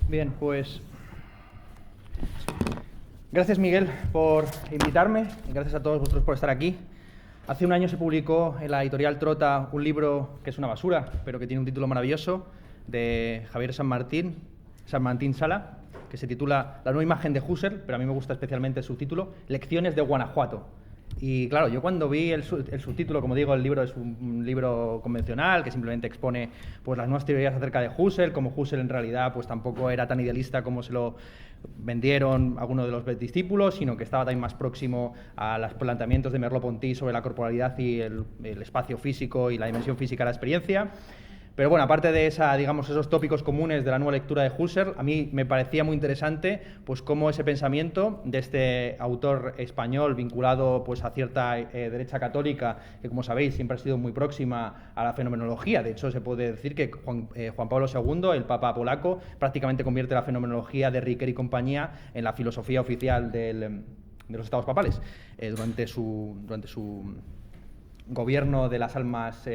Bien, pues gracias, Miguel, por invitarme y gracias a todos vosotros por estar aquí. Hace un año se publicó en la editorial Trota un libro que es una basura, pero que tiene un título maravilloso, de Javier San Martín Sala, que se titula La nueva imagen de Husserl, pero a mí me gusta especialmente el subtítulo, Lecciones de Guanajuato. Y claro, yo cuando vi el subtítulo, como digo, el libro es un libro convencional que simplemente expone pues, las nuevas teorías acerca de Husserl, como Husserl en realidad pues tampoco era tan idealista como se lo vendieron algunos de los discípulos, sino que estaba también más próximo a los planteamientos de Merleau-Ponty sobre la corporalidad y el espacio físico y la dimensión física de la experiencia. Pero bueno, aparte de esos tópicos comunes de la nueva lectura de Husserl, a mí me parecía muy interesante pues cómo ese pensamiento de este autor español vinculado pues a cierta derecha católica, que como sabéis siempre ha sido muy próxima a la fenomenología. De hecho, se puede decir que Juan Pablo II, el Papa polaco, prácticamente convierte la fenomenología de Ricoeur y compañía en la filosofía oficial de los estados papales durante su gobierno de las almas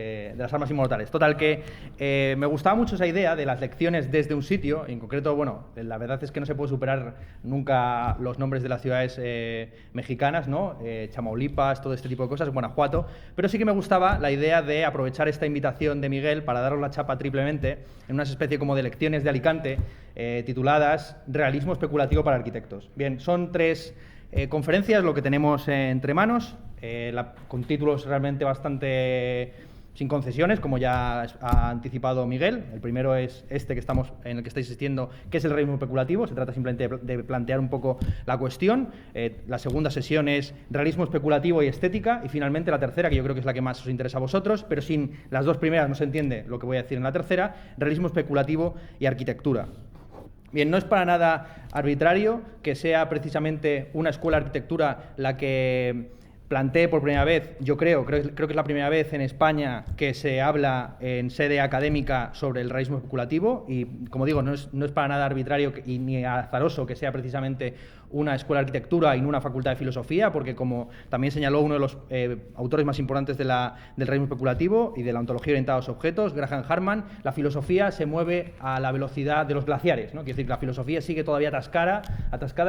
inmortales. Total, que me gustaba mucho esa idea de las lecciones desde un sitio. En concreto, bueno, la verdad es que no se puede superar nunca los nombres de las ciudades mexicanas, ¿no? Chamaulipas, todo este tipo de cosas, Guanajuato, pero sí que me gustaba la idea de aprovechar esta invitación de Miguel para daros la chapa triplemente en una especie como de lecciones de Alicante tituladas Realismo especulativo para arquitectos. Bien, son 3 conferencias lo que tenemos entre manos, con títulos realmente bastante sin concesiones, como ya ha anticipado Miguel. El primero es este en el que estáis asistiendo, que es el realismo especulativo. Se trata simplemente de plantear un poco la cuestión. La segunda sesión es realismo especulativo y estética. Y finalmente la tercera, que yo creo que es la que más os interesa a vosotros, pero sin las 2 primeras no se entiende lo que voy a decir en la tercera, realismo especulativo y arquitectura. Bien, no es para nada arbitrario que sea precisamente una escuela de arquitectura la que plantee por primera vez, yo creo que es la primera vez en España que se habla en sede académica sobre el realismo especulativo, y como digo, no es para nada arbitrario ni azaroso que sea precisamente una escuela de arquitectura y no una facultad de filosofía, porque como también señaló uno de los autores más importantes del realismo especulativo y de la ontología orientada a los objetos, Graham Harman, la filosofía se mueve a la velocidad de los glaciares, ¿no? Quiere decir que la filosofía sigue todavía atascada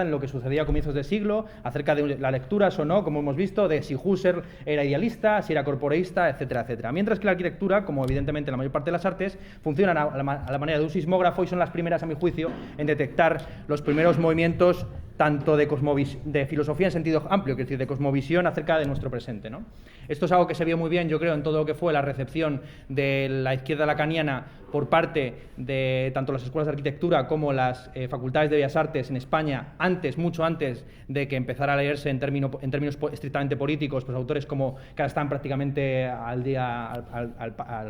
en lo que sucedía a comienzos de siglo, acerca de las lecturas o no, como hemos visto, de si Husserl era idealista, si era corporeísta, etcétera, etcétera. Mientras que la arquitectura, como evidentemente la mayor parte de las artes, funcionan a la manera de un sismógrafo y son las primeras, a mi juicio, en detectar los primeros movimientos tanto de filosofía en sentido amplio, es decir, de cosmovisión acerca de nuestro presente, ¿no? Esto es algo que se vio muy bien, yo creo, en todo lo que fue la recepción de la izquierda lacaniana por parte de tanto las escuelas de arquitectura como las facultades de Bellas Artes en España, mucho antes de que empezara a leerse en términos estrictamente políticos, pues autores como que ahora están prácticamente al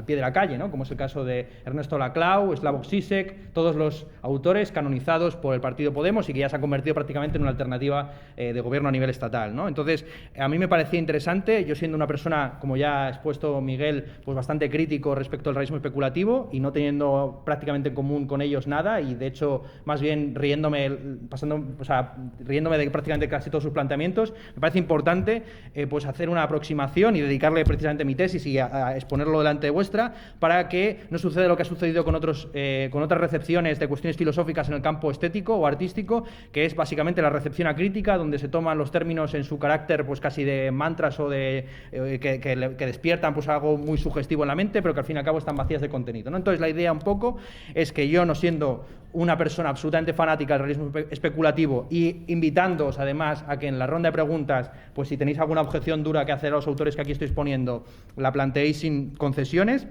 pie de la calle, ¿no? Como es el caso de Ernesto Laclau, Slavoj Žižek, todos los autores canonizados por el partido Podemos y que ya se han convertido prácticamente en una alternativa de gobierno a nivel estatal, ¿no? Entonces, a mí me parecía interesante, yo siendo una persona, como ya ha expuesto Miguel, pues bastante crítico respecto al realismo especulativo y no teniendo prácticamente en común con ellos nada, y de hecho más bien riéndome de prácticamente casi todos sus planteamientos, me parece importante pues hacer una aproximación y dedicarle precisamente mi tesis y a exponerlo delante de vuestra, para que no suceda lo que ha sucedido con otras recepciones de cuestiones filosóficas en el campo estético o artístico, que es básicamente la recepción acrítica, donde se toman los términos en su carácter pues casi de mantras o de que despiertan pues algo muy sugestivo en la mente, pero que al fin y al cabo están vacías de contenido, ¿no? Entonces la idea un poco es que yo, no siendo una persona absolutamente fanática del realismo especulativo y invitándoos además a que en la ronda de preguntas, pues si tenéis alguna objeción dura que hacer a los autores que aquí estoy exponiendo, la planteéis sin concesiones.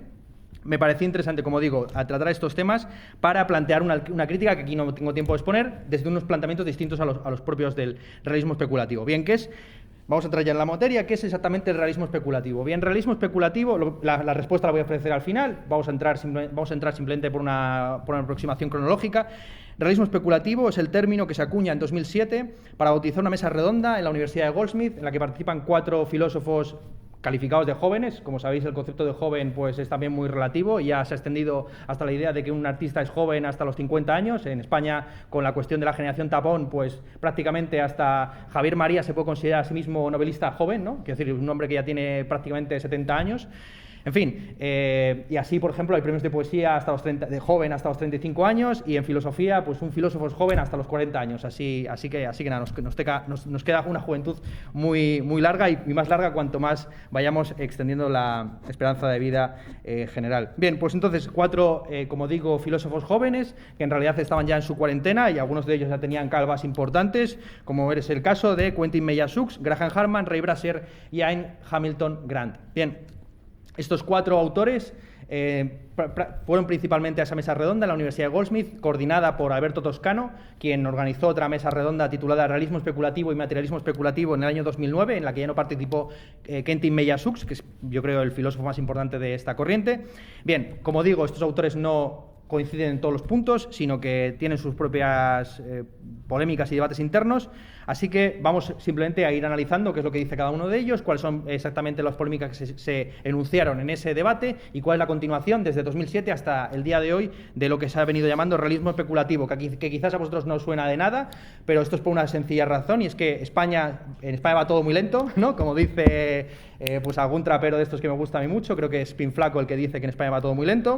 Me parecía interesante, como digo, a tratar estos temas para plantear una crítica que aquí no tengo tiempo de exponer, desde unos planteamientos distintos a los propios del realismo especulativo. Bien, vamos a entrar ya en la materia. ¿Qué es exactamente el realismo especulativo? Bien, realismo especulativo, la respuesta la voy a ofrecer al final, vamos a entrar simplemente por una aproximación cronológica. Realismo especulativo es el término que se acuña en 2007 para bautizar una mesa redonda en la Universidad de Goldsmith, en la que participan 4 filósofos calificados de jóvenes. Como sabéis, el concepto de joven pues es también muy relativo y ya se ha extendido hasta la idea de que un artista es joven hasta los 50 años. En España, con la cuestión de la generación tapón, pues prácticamente hasta Javier María se puede considerar a sí mismo novelista joven, ¿no? Quiero decir, un hombre que ya tiene prácticamente 70 años. En fin, y así, por ejemplo, hay premios de poesía hasta los 30, de joven hasta los 35 años, y en filosofía, pues un filósofo es joven hasta los 40 años. Así que nada, nos queda una juventud muy, muy larga y más larga cuanto más vayamos extendiendo la esperanza de vida general. Bien, pues entonces, 4, como digo, filósofos jóvenes, que en realidad estaban ya en su cuarentena y algunos de ellos ya tenían calvas importantes, como es el caso de Quentin Meillassoux, Graham Harman, Ray Brasher y Ian Hamilton Grant. Bien. Estos 4 autores fueron principalmente a esa mesa redonda en la Universidad de Goldsmith, coordinada por Alberto Toscano, quien organizó otra mesa redonda titulada Realismo especulativo y materialismo especulativo en el año 2009, en la que ya no participó Quentin Meillassoux, que es, yo creo, el filósofo más importante de esta corriente. Bien, como digo, estos autores no coinciden en todos los puntos, sino que tienen sus propias polémicas y debates internos, así que vamos simplemente a ir analizando qué es lo que dice cada uno de ellos, cuáles son exactamente las polémicas que se enunciaron en ese debate y cuál es la continuación desde 2007 hasta el día de hoy de lo que se ha venido llamando realismo especulativo, que quizás a vosotros no suena de nada, pero esto es por una sencilla razón, y es que en España va todo muy lento, ¿no? Como dice pues algún trapero de estos que me gusta a mí mucho, creo que es Pinflaco el que dice que en España va todo muy lento.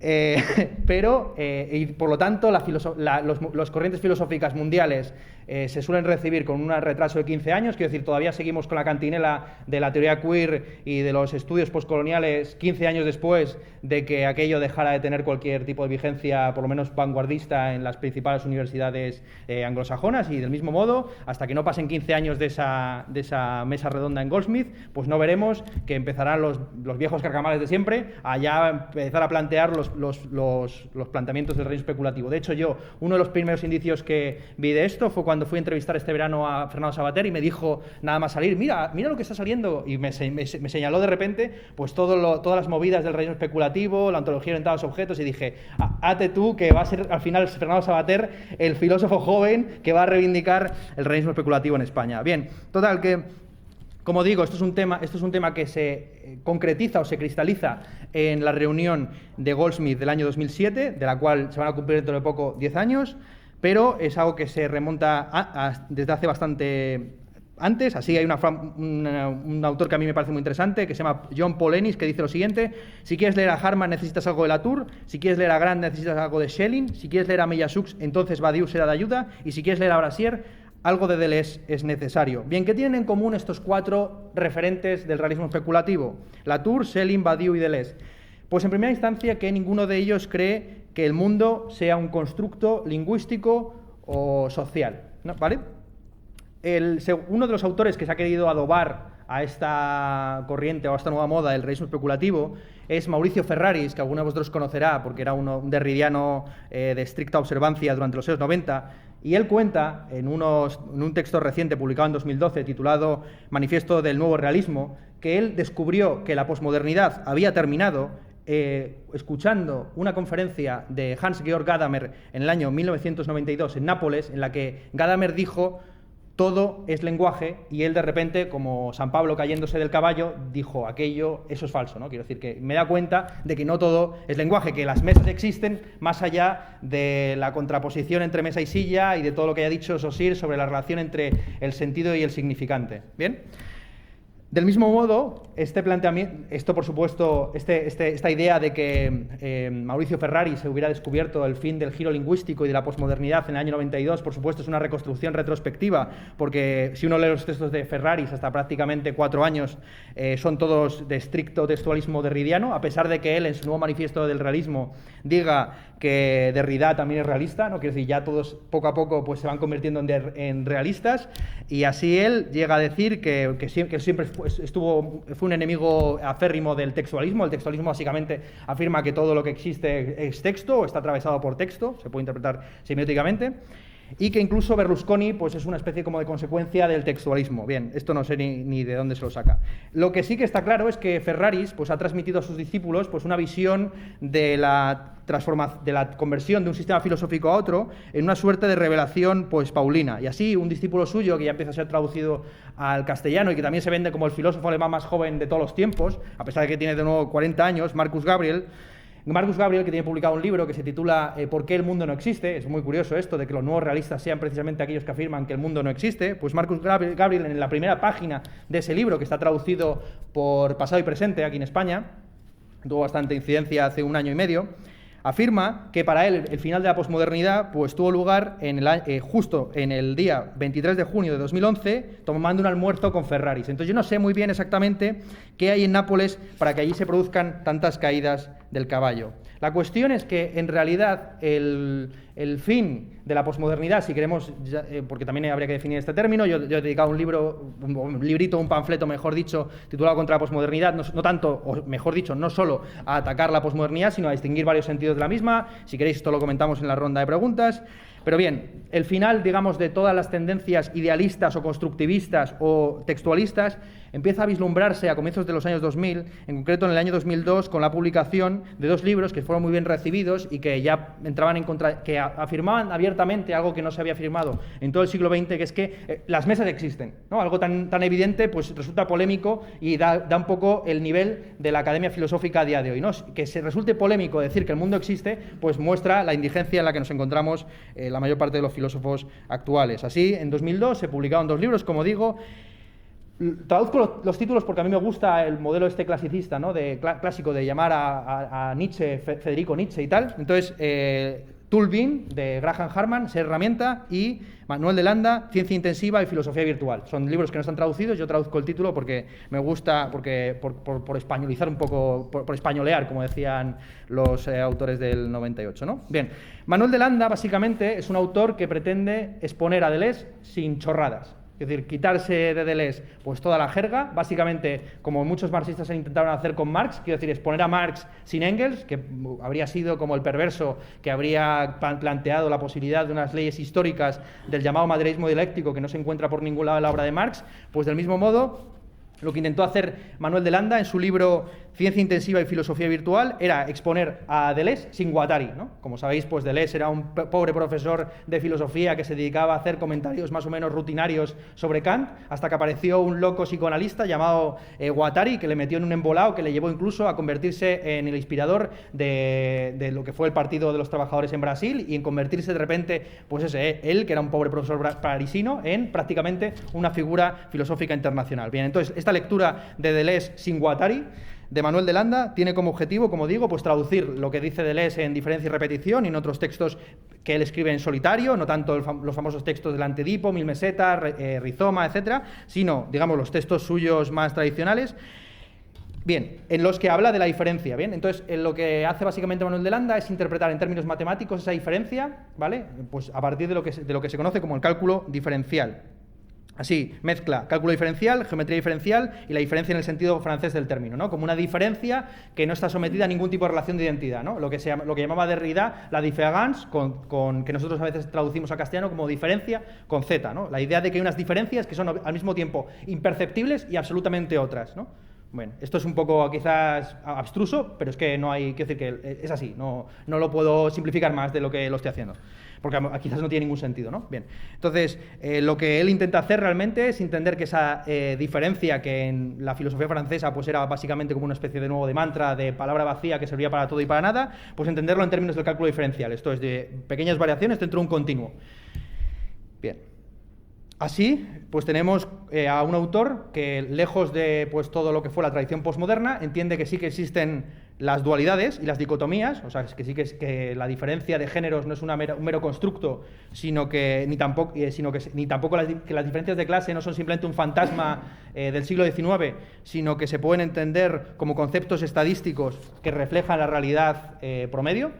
Y por lo tanto los corrientes filosóficas mundiales se suelen recibir con un retraso de 15 años, quiero decir, todavía seguimos con la cantinela de la teoría queer y de los estudios postcoloniales 15 años después de que aquello dejara de tener cualquier tipo de vigencia, por lo menos vanguardista, en las principales universidades anglosajonas, y del mismo modo, hasta que no pasen 15 años de esa mesa redonda en Goldsmith, pues no veremos que empezarán los viejos carcamales de siempre a ya empezar a plantear los planteamientos del realismo especulativo. De hecho, uno de los primeros indicios que vi de esto fue cuando fui a entrevistar este verano a Fernando Savater, y me dijo, nada más salir, mira lo que está saliendo, y me señaló de repente pues todas las movidas del realismo especulativo, la ontología orientada a los objetos, y dije, hate tú, que va a ser al final Fernando Savater el filósofo joven que va a reivindicar el realismo especulativo en España. Bien, total que, como digo, esto es un tema que se concretiza o se cristaliza en la reunión de Goldsmith del año 2007, de la cual se van a cumplir dentro de poco 10 años, pero es algo que se remonta desde hace bastante antes. Así hay un autor que a mí me parece muy interesante, que se llama John Paul Ennis, que dice lo siguiente: si quieres leer a Harman necesitas algo de Latour, si quieres leer a Grant necesitas algo de Schelling, si quieres leer a Meillassoux entonces Badiou será de ayuda, y si quieres leer a Brasier algo de Deleuze es necesario. Bien, ¿qué tienen en común estos 4 referentes del realismo especulativo? Latour, Schelling, Badiou y Deleuze. Pues en primera instancia que ninguno de ellos cree que el mundo sea un constructo lingüístico o social, ¿no? ¿Vale? Uno de los autores que se ha querido adobar a esta corriente o a esta nueva moda del realismo especulativo es Mauricio Ferraris, que alguno de vosotros conocerá porque era un derridiano de estricta observancia durante los años 90, y él cuenta en un texto reciente publicado en 2012 titulado Manifiesto del Nuevo Realismo, que él descubrió que la posmodernidad había terminado escuchando una conferencia de Hans-Georg Gadamer en el año 1992 en Nápoles, en la que Gadamer dijo: todo es lenguaje, y él de repente, como San Pablo cayéndose del caballo, dijo eso es falso, ¿no? Quiero decir que me da cuenta de que no todo es lenguaje, que las mesas existen más allá de la contraposición entre mesa y silla y de todo lo que haya dicho Saussure sobre la relación entre el sentido y el significante. ¿Bien? Del mismo modo, este planteamiento, por supuesto, esta idea de que Mauricio Ferrari se hubiera descubierto el fin del giro lingüístico y de la posmodernidad en el año 92, por supuesto, es una reconstrucción retrospectiva, porque si uno lee los textos de Ferraris hasta prácticamente 4 años, son todos de estricto textualismo derridiano, a pesar de que él, en su nuevo manifiesto del realismo, diga que Derrida también es realista, ¿no? Quiero decir, ya todos poco a poco pues, se van convirtiendo en realistas, y así él llega a decir que siempre fue un enemigo acérrimo del textualismo. El textualismo básicamente afirma que todo lo que existe es texto o está atravesado por texto, se puede interpretar semióticamente, y que incluso Berlusconi pues, es una especie como de consecuencia del textualismo. Bien, esto no sé ni de dónde se lo saca. Lo que sí que está claro es que Ferraris pues, ha transmitido a sus discípulos pues, una visión de la conversión de un sistema filosófico a otro en una suerte de revelación pues, paulina. Y así un discípulo suyo, que ya empieza a ser traducido al castellano y que también se vende como el filósofo alemán más joven de todos los tiempos, a pesar de que tiene de nuevo 40 años, Marcus Gabriel, Marcus Gabriel, que tiene publicado un libro que se titula ¿Por qué el mundo no existe? Es muy curioso esto de que los nuevos realistas sean precisamente aquellos que afirman que el mundo no existe. Pues Marcus Gabriel, en la primera página de ese libro, que está traducido por Pasado y Presente aquí en España, tuvo bastante incidencia hace 1 año y medio, afirma que para él el final de la posmodernidad pues, tuvo lugar justo en el día 23 de junio de 2011, tomando un almuerzo con Ferraris. Entonces yo no sé muy bien exactamente qué hay en Nápoles para que allí se produzcan tantas caídas del caballo. La cuestión es que en realidad el fin de la posmodernidad, si queremos, porque también habría que definir este término, yo he dedicado un librito, un panfleto, mejor dicho, titulado Contra la posmodernidad, no tanto, o mejor dicho, no solo a atacar la posmodernidad, sino a distinguir varios sentidos de la misma. Si queréis, esto lo comentamos en la ronda de preguntas. Pero bien, el final, digamos, de todas las tendencias idealistas o constructivistas o textualistas empieza a vislumbrarse a comienzos de los años 2000, en concreto en el año 2002, con la publicación de 2 libros que fueron muy bien recibidos y que ya entraban en contra, que afirmaban abiertamente algo que no se había afirmado en todo el siglo XX, que es que las mesas existen, ¿no? Algo tan evidente, pues resulta polémico y da un poco el nivel de la academia filosófica a día de hoy, ¿no? Que se resulte polémico decir que el mundo existe, pues muestra la indigencia en la que nos encontramos la mayor parte de los filósofos actuales. Así, en 2002 se publicaron 2 libros, como digo. Traduzco los títulos porque a mí me gusta el modelo este clasicista, ¿no? Clásico de llamar a Nietzsche, Federico Nietzsche y tal. Entonces, Tool-Bean, de Graham Harman, Ser herramienta, y Manuel de Landa, Ciencia intensiva y filosofía virtual. Son libros que no están traducidos, yo traduzco el título porque me gusta, por españolizar un poco, por españolear, como decían los autores del 98, ¿no? Bien, Manuel de Landa, básicamente, es un autor que pretende exponer a Deleuze sin chorradas. Es decir, quitarse de Deleuze pues toda la jerga, básicamente como muchos marxistas intentaron hacer con Marx, quiero decir, exponer a Marx sin Engels, que habría sido como el perverso que habría planteado la posibilidad de unas leyes históricas del llamado materialismo dialéctico que no se encuentra por ningún lado en la obra de Marx. Pues del mismo modo, lo que intentó hacer Manuel de Landa en su libro Ciencia intensiva y filosofía virtual era exponer a Deleuze sin Guattari, ¿no? Como sabéis, pues Deleuze era un pobre profesor de filosofía que se dedicaba a hacer comentarios más o menos rutinarios sobre Kant, hasta que apareció un loco psicoanalista llamado Guattari, que le metió en un embolado que le llevó incluso a convertirse en el inspirador de lo que fue el Partido de los Trabajadores en Brasil, y en convertirse de repente, pues él, que era un pobre profesor parisino, en prácticamente una figura filosófica internacional. Bien, entonces, esta lectura de Deleuze sin Guattari de Manuel de Landa tiene como objetivo, como digo, pues traducir lo que dice Deleuze en Diferencia y repetición y en otros textos que él escribe en solitario, no tanto los famosos textos del Antedipo, Mil Mesetas, Rizoma, etcétera, sino, digamos, los textos suyos más tradicionales. Bien, en los que habla de la diferencia, ¿bien? Entonces, lo que hace básicamente Manuel de Landa es interpretar en términos matemáticos esa diferencia, ¿vale? Pues a partir de lo que se conoce como el cálculo diferencial. Así, mezcla cálculo diferencial, geometría diferencial y la diferencia en el sentido francés del término, ¿no? Como una diferencia que no está sometida a ningún tipo de relación de identidad, ¿no? Lo que llamaba Derrida la différence, que nosotros a veces traducimos a castellano como diferencia con Z, ¿no? La idea de que hay unas diferencias que son al mismo tiempo imperceptibles y absolutamente otras, ¿no? Bueno, esto es un poco quizás abstruso, pero es que no hay, quiero decir que es así, no lo puedo simplificar más de lo que lo estoy haciendo, porque quizás no tiene ningún sentido, ¿no? Bien, entonces, lo que él intenta hacer realmente es entender que esa diferencia que en la filosofía francesa pues era básicamente como una especie de nuevo de mantra, de palabra vacía que servía para todo y para nada, pues entenderlo en términos del cálculo diferencial, esto es de pequeñas variaciones dentro de un continuo. Bien. Así, pues tenemos a un autor que, lejos de pues, todo lo que fue la tradición posmoderna, entiende que sí que existen las dualidades y las dicotomías, o sea, que sí que la diferencia de géneros no es un mero constructo, sino que ni tampoco que las diferencias de clase no son simplemente un fantasma del siglo XIX, sino que se pueden entender como conceptos estadísticos que reflejan la realidad promedio.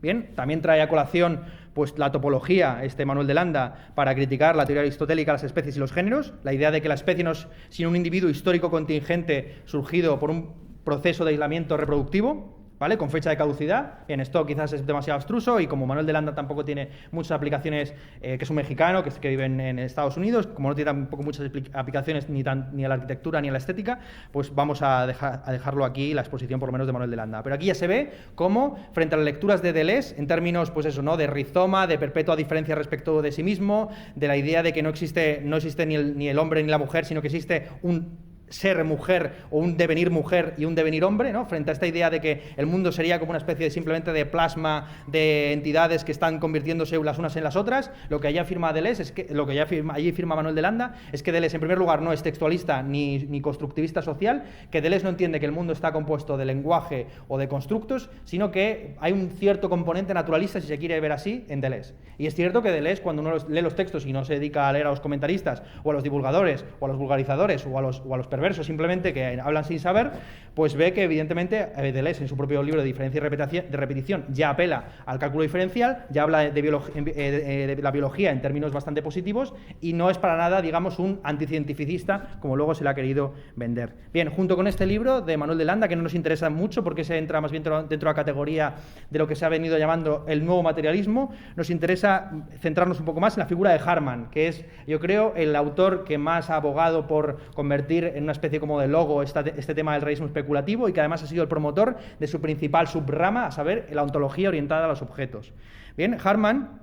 Bien, también trae a colación pues la topología, Manuel de Landa, para criticar la teoría aristotélica de las especies y los géneros, la idea de que la especie no es sino un individuo histórico contingente surgido por un proceso de aislamiento reproductivo, ¿vale? Con fecha de caducidad. Bien, esto quizás es demasiado abstruso y como Manuel de Landa tampoco tiene muchas aplicaciones, que es un mexicano que vive en Estados Unidos, como no tiene tampoco muchas aplicaciones ni a la arquitectura ni a la estética, pues vamos a dejarlo aquí, la exposición por lo menos de Manuel de Landa. Pero aquí ya se ve cómo, frente a las lecturas de Deleuze, en términos, pues eso, ¿no? De rizoma, de perpetua diferencia respecto de sí mismo, de la idea de que no existe ni el hombre ni la mujer, sino que existe un ser mujer o un devenir mujer y un devenir hombre, ¿no? Frente a esta idea de que el mundo sería como una especie de simplemente de plasma de entidades que están convirtiéndose las unas en las otras. Lo que allí afirma Deleuze es que lo que allí firma Manuel de Landa es que Deleuze en primer lugar no es textualista ni constructivista social, que Deleuze no entiende que el mundo está compuesto de lenguaje o de constructos, sino que hay un cierto componente naturalista, si se quiere ver así, en Deleuze. Y es cierto que Deleuze, cuando uno lee los textos y no se dedica a leer a los comentaristas o a los divulgadores o a los vulgarizadores o a los perversos simplemente que hablan sin saber, pues ve que evidentemente Deleuze en su propio libro de Diferencia y de repetición ya apela al cálculo diferencial, ya habla de la biología en términos bastante positivos y no es para nada, digamos, un anticientificista como luego se le ha querido vender. Bien, junto con este libro de Manuel de Landa, que no nos interesa mucho porque se entra más bien dentro de la categoría de lo que se ha venido llamando el nuevo materialismo, nos interesa centrarnos un poco más en la figura de Hartmann, que es, yo creo, el autor que más ha abogado por convertir en una especie como de logo este tema del realismo especulativo y que además ha sido el promotor de su principal subrama, a saber, la ontología orientada a los objetos. Bien, Hartmann,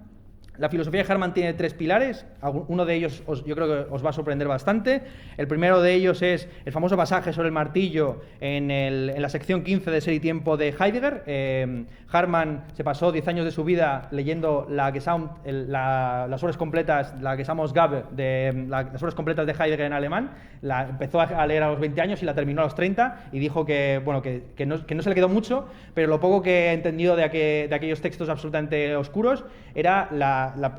la filosofía de Hartmann tiene 3 pilares, uno de ellos yo creo que os va a sorprender bastante. El primero de ellos es el famoso pasaje sobre el martillo en la sección 15 de Ser y Tiempo de Heidegger. Hartmann se pasó 10 años de su vida leyendo las obras completas, la Gesamtausgabe, las obras completas de Heidegger en alemán. La empezó a leer a los 20 años y la terminó a los 30 y dijo que no se le quedó mucho, pero lo poco que entendió de aquellos textos absolutamente oscuros era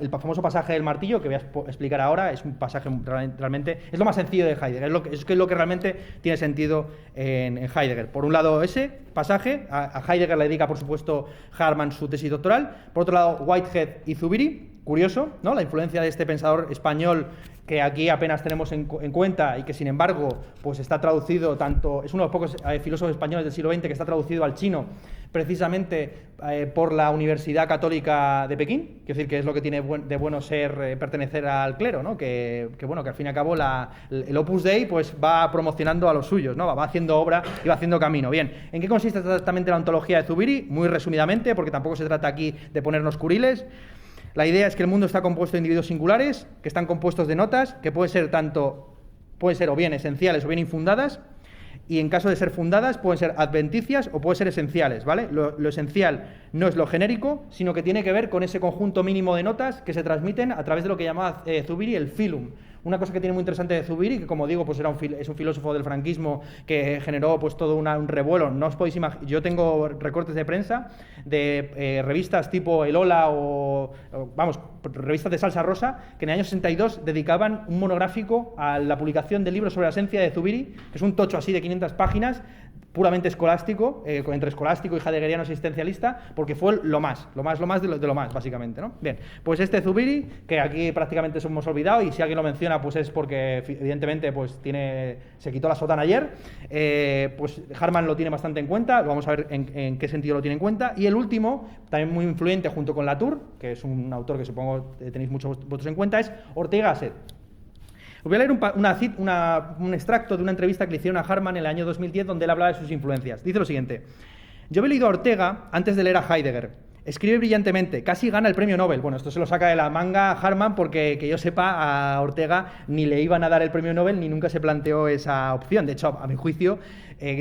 el famoso pasaje del martillo, que voy a explicar ahora. Es un pasaje realmente, es lo más sencillo de Heidegger, es lo que realmente tiene sentido en Heidegger. Por un lado ese pasaje, a Heidegger le dedica por supuesto Hartmann su tesis doctoral. Por otro lado, Whitehead y Zubiri, curioso, ¿no? La influencia de este pensador español que aquí apenas tenemos en cuenta y que sin embargo pues está traducido tanto, es uno de los pocos filósofos españoles del siglo XX que está traducido al chino precisamente por la Universidad Católica de Pekín, es decir, que es lo que tiene de bueno pertenecer al clero, ¿no? Que al fin y al cabo el Opus Dei pues va promocionando a los suyos, ¿no? Va haciendo obra y va haciendo camino. Bien, ¿en qué consiste exactamente la ontología de Zubiri? Muy resumidamente, porque tampoco se trata aquí de ponernos curiles. La idea es que el mundo está compuesto de individuos singulares, que están compuestos de notas, que pueden ser o bien esenciales o bien infundadas, y en caso de ser fundadas pueden ser adventicias o pueden ser esenciales, ¿vale? Lo esencial no es lo genérico, sino que tiene que ver con ese conjunto mínimo de notas que se transmiten a través de lo que llamaba Zubiri el filum. Una cosa que tiene muy interesante de Zubiri, que como digo, pues es un filósofo del franquismo que generó pues todo un revuelo. No os podéis imaginar, yo tengo recortes de prensa de revistas tipo El Hola revistas de salsa rosa, que en el año 62 dedicaban un monográfico a la publicación del libro sobre la esencia de Zubiri, que es un tocho así de 500 páginas, puramente escolástico, entre escolástico y heideggeriano existencialista, porque fue lo más de lo más, básicamente, ¿no? Bien, pues este Zubiri, que aquí prácticamente hemos olvidado, y si alguien lo menciona, pues es porque evidentemente pues se quitó la sotana ayer, pues Hartmann lo tiene bastante en cuenta, vamos a ver en qué sentido lo tiene en cuenta. Y el último, también muy influyente junto con Latour, que es un autor que supongo tenéis muchos vosotros en cuenta, es Ortega y Gasset. Os voy a leer un extracto de una entrevista que le hicieron a Hartmann en el año 2010 donde él hablaba de sus influencias. Dice lo siguiente: yo había leído a Ortega antes de leer a Heidegger. Escribe brillantemente, casi gana el premio Nobel. Bueno, esto se lo saca de la manga Hartmann porque, que yo sepa, a Ortega ni le iban a dar el premio Nobel ni nunca se planteó esa opción. De hecho, a mi juicio,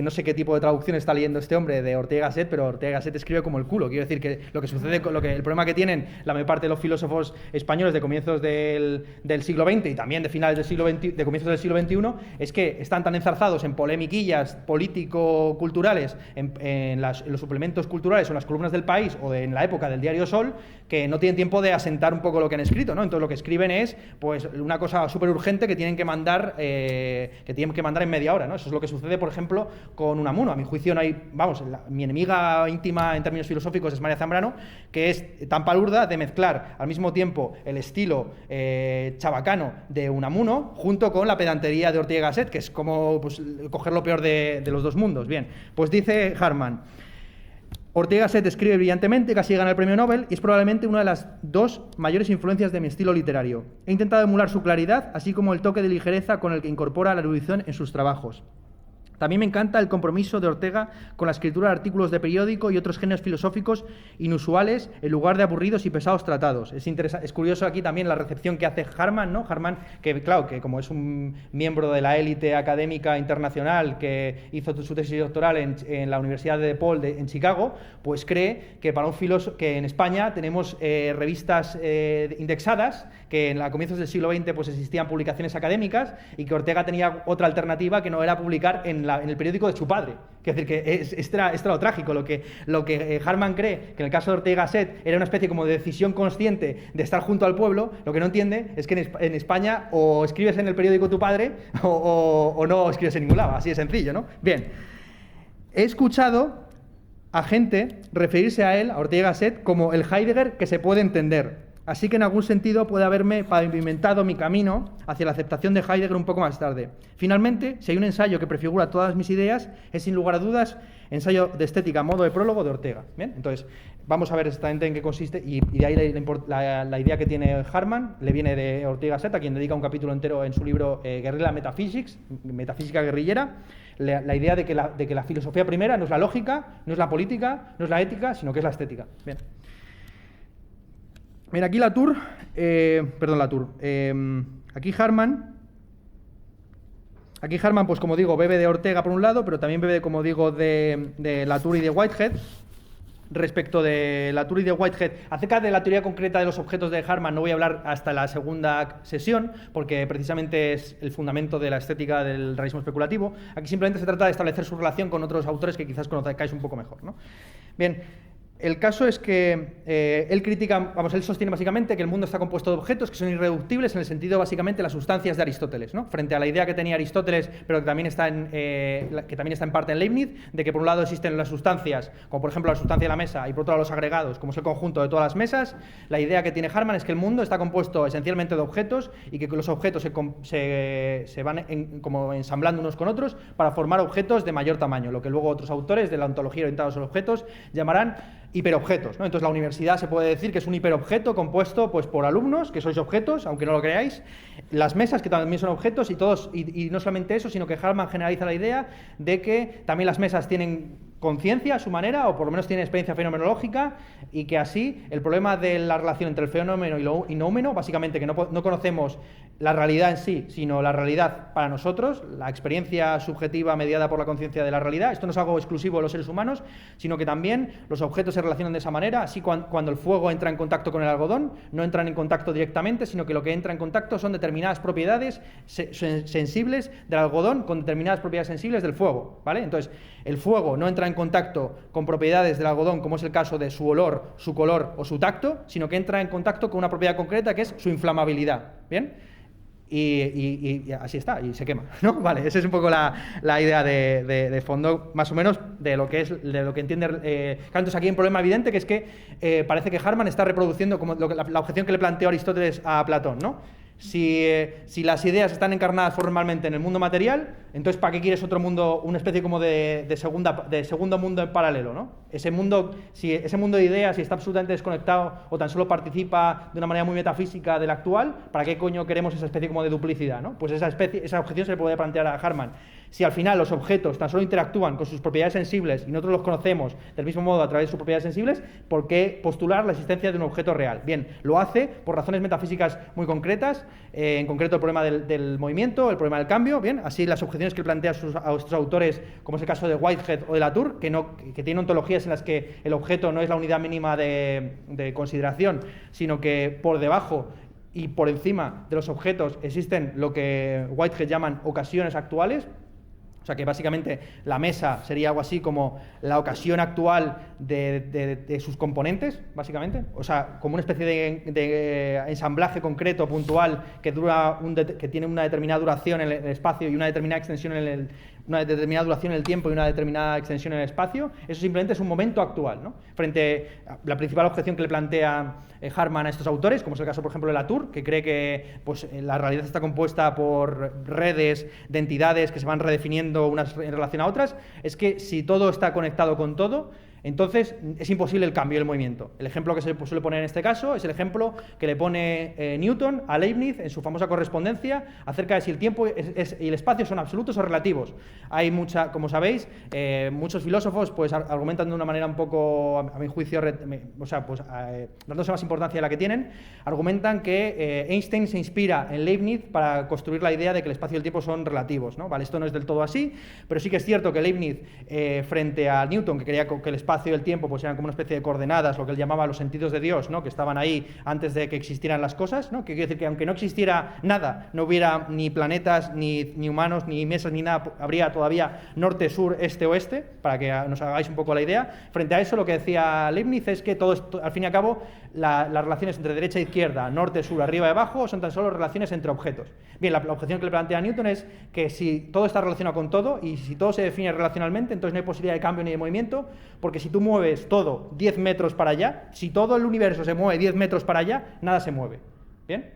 no sé qué tipo de traducción está leyendo este hombre de Ortega y Gasset, pero Ortega y Gasset escribe como el culo. Quiero decir que lo que sucede, el problema que tienen la mayor parte de los filósofos españoles de comienzos del siglo XX y también de finales del siglo XX, de comienzos del siglo XXI, es que están tan enzarzados en polemiquillas político-culturales, en los suplementos culturales o en las columnas del País o en la época del diario Sol, que no tienen tiempo de asentar un poco lo que han escrito, ¿no? Entonces lo que escriben es pues una cosa súper urgente que tienen que mandar en media hora, ¿no? Eso es lo que sucede, por ejemplo, con Unamuno. A mi juicio no hay, mi enemiga íntima en términos filosóficos es María Zambrano, que es tan palurda de mezclar al mismo tiempo el estilo chabacano de Unamuno junto con la pedantería de Ortega y Gasset, que es como pues, coger lo peor de los dos mundos. Bien, pues dice Hartmann: Ortega y Gasset escribe brillantemente, casi gana el premio Nobel y es probablemente una de las 2 mayores influencias de mi estilo literario. He intentado emular su claridad, así como el toque de ligereza con el que incorpora la erudición en sus trabajos. También me encanta el compromiso de Ortega con la escritura de artículos de periódico y otros géneros filosóficos inusuales en lugar de aburridos y pesados tratados. Es curioso aquí también la recepción que hace Harman, ¿no? Harman, que claro, que como es un miembro de la élite académica internacional que hizo su tesis doctoral en la Universidad de DePaul en Chicago, pues cree que para un filósofo, que en España tenemos revistas indexadas, que en comienzos del siglo XX pues existían publicaciones académicas y que Ortega tenía otra alternativa que no era publicar en el periódico de su padre. Es decir, que es lo trágico. Lo que Harman cree que en el caso de Ortega y Gasset era una especie como de decisión consciente de estar junto al pueblo, lo que no entiende es que en España o escribes en el periódico de tu padre o no escribes en ningún lado. Así de sencillo, ¿no? Bien, he escuchado a gente referirse a él, a Ortega y Gasset, como el Heidegger que se puede entender. Así que en algún sentido puede haberme pavimentado mi camino hacia la aceptación de Heidegger un poco más tarde. Finalmente, si hay un ensayo que prefigura todas mis ideas, es sin lugar a dudas ensayo de estética, modo de prólogo de Ortega. ¿Bien? Entonces, vamos a ver exactamente en qué consiste y de ahí la idea que tiene Harman le viene de Ortega y Gasset, a quien dedica un capítulo entero en su libro Guerrilla Metaphysics, Metafísica Guerrillera, la idea de que la filosofía primera no es la lógica, no es la política, no es la ética, sino que es la estética. Bien. Mira, aquí aquí Harman, pues como digo, bebe de Ortega por un lado, pero también bebe, como digo, de Latour y de Whitehead. Respecto de Latour y de Whitehead, acerca de la teoría concreta de los objetos de Harman no voy a hablar hasta la segunda sesión, porque precisamente es el fundamento de la estética del realismo especulativo. Aquí simplemente se trata de establecer su relación con otros autores que quizás conozcáis un poco mejor, ¿no? Bien. El caso es que él sostiene básicamente que el mundo está compuesto de objetos que son irreductibles en el sentido básicamente de las sustancias de Aristóteles, ¿no? Frente a la idea que tenía Aristóteles, pero que también está en parte en Leibniz, de que por un lado existen las sustancias, como por ejemplo la sustancia de la mesa, y por otro lado los agregados, como es el conjunto de todas las mesas. La idea que tiene Harman es que el mundo está compuesto esencialmente de objetos y que los objetos se van como ensamblando unos con otros para formar objetos de mayor tamaño, lo que luego otros autores de la ontología orientados a los objetos llamarán hiperobjetos, ¿no? Entonces la universidad se puede decir que es un hiperobjeto compuesto pues, por alumnos, que sois objetos, aunque no lo creáis, las mesas, que también son objetos, y no solamente eso, sino que Harman generaliza la idea de que también las mesas tienen conciencia a su manera, o por lo menos tienen experiencia fenomenológica, y que así el problema de la relación entre el fenómeno y lo inómeno, básicamente que no conocemos la realidad en sí, sino la realidad para nosotros, la experiencia subjetiva mediada por la conciencia de la realidad. Esto no es algo exclusivo de los seres humanos, sino que también los objetos se relacionan de esa manera. Así cuando el fuego entra en contacto con el algodón, no entran en contacto directamente, sino que lo que entra en contacto son determinadas propiedades sensibles del algodón con determinadas propiedades sensibles del fuego, ¿vale? Entonces, el fuego no entra en contacto con propiedades del algodón, como es el caso de su olor, su color o su tacto, sino que entra en contacto con una propiedad concreta que es su inflamabilidad, ¿bien? Y así está, y se quema, ¿no? Vale, esa es un poco la idea de fondo, más o menos, de lo que entiende Kant. Entonces aquí hay un problema evidente, que es que parece que Harman está reproduciendo como la objeción que le planteó Aristóteles a Platón, ¿no? Si las ideas están encarnadas formalmente en el mundo material, entonces ¿para qué quieres otro mundo, una especie como de segundo mundo en paralelo, ¿no? Ese mundo de ideas, si está absolutamente desconectado o tan solo participa de una manera muy metafísica del actual, ¿para qué coño queremos esa especie como de duplicidad, ¿no? Pues esa objeción se le puede plantear a Harman. Si al final los objetos tan solo interactúan con sus propiedades sensibles y nosotros los conocemos del mismo modo a través de sus propiedades sensibles, ¿por qué postular la existencia de un objeto real? Bien, lo hace por razones metafísicas muy concretas, en concreto el problema del movimiento, el problema del cambio. Bien, así las objeciones que plantea a estos autores, como es el caso de Whitehead o de Latour, que tienen ontologías en las que el objeto no es la unidad mínima de consideración, sino que por debajo y por encima de los objetos existen lo que Whitehead llaman ocasiones actuales. O sea que básicamente la mesa sería algo así como la ocasión actual de sus componentes, básicamente. O sea, como una especie de ensamblaje concreto, puntual, que tiene una determinada duración en el espacio y una determinada extensión una determinada duración en el tiempo y una determinada extensión en el espacio. Eso simplemente es un momento actual, ¿no? Frente a la principal objeción que le plantea Harman a estos autores, como es el caso, por ejemplo, de Latour, que cree que pues, la realidad está compuesta por redes de entidades que se van redefiniendo unas en relación a otras, es que si todo está conectado con todo, entonces es imposible el cambio del movimiento. El ejemplo que se suele poner en este caso es el ejemplo que le pone Newton a Leibniz en su famosa correspondencia acerca de si el tiempo y el espacio son absolutos o relativos. Hay como sabéis, muchos filósofos pues argumentan de una manera un poco, a mi juicio, dándose más importancia de la que tienen, argumentan que Einstein se inspira en Leibniz para construir la idea de que el espacio y el tiempo son relativos, ¿no? Vale, esto no es del todo así, pero sí que es cierto que Leibniz, frente a Newton, que quería que el espacio y el tiempo pues eran como una especie de coordenadas, lo que él llamaba los sentidos de Dios, ¿no? Que estaban ahí antes de que existieran las cosas, ¿no? Que quiere decir que aunque no existiera nada, no hubiera ni planetas, ni humanos, ni mesas, ni nada, habría todavía norte, sur, este, oeste, para que nos hagáis un poco la idea. Frente a eso, lo que decía Leibniz es que todo esto, al fin y al cabo, las relaciones entre derecha e izquierda, norte, sur, arriba y abajo, son tan solo relaciones entre objetos. Bien, la objeción que le plantea Newton es que si todo está relacionado con todo y si todo se define relacionalmente, entonces no hay posibilidad de cambio ni de movimiento, porque si tú mueves todo 10 metros para allá, si todo el universo se mueve 10 metros para allá, nada se mueve. ¿Bien?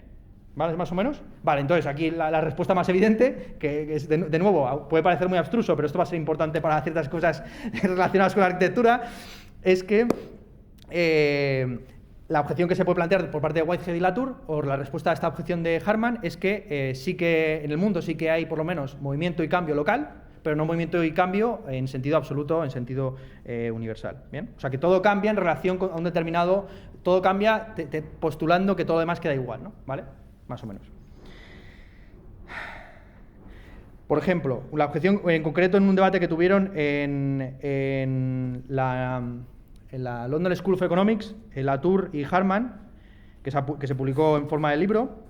¿Vale? ¿Más o menos? Vale, entonces aquí la respuesta más evidente, que es de nuevo, puede parecer muy abstruso, pero esto va a ser importante para ciertas cosas relacionadas con la arquitectura, es que la objeción que se puede plantear por parte de Whitehead y Latour, o la respuesta a esta objeción de Harman, es que sí que en el mundo sí que hay por lo menos movimiento y cambio local, pero no movimiento y cambio en sentido absoluto, en sentido universal. ¿Bien? O sea, que todo cambia en relación con un determinado... Todo cambia postulando que todo lo demás queda igual, ¿no? ¿Vale? Más o menos. Por ejemplo, la objeción en concreto en un debate que tuvieron en la London School of Economics, Latour y Harman, que se publicó en forma de libro,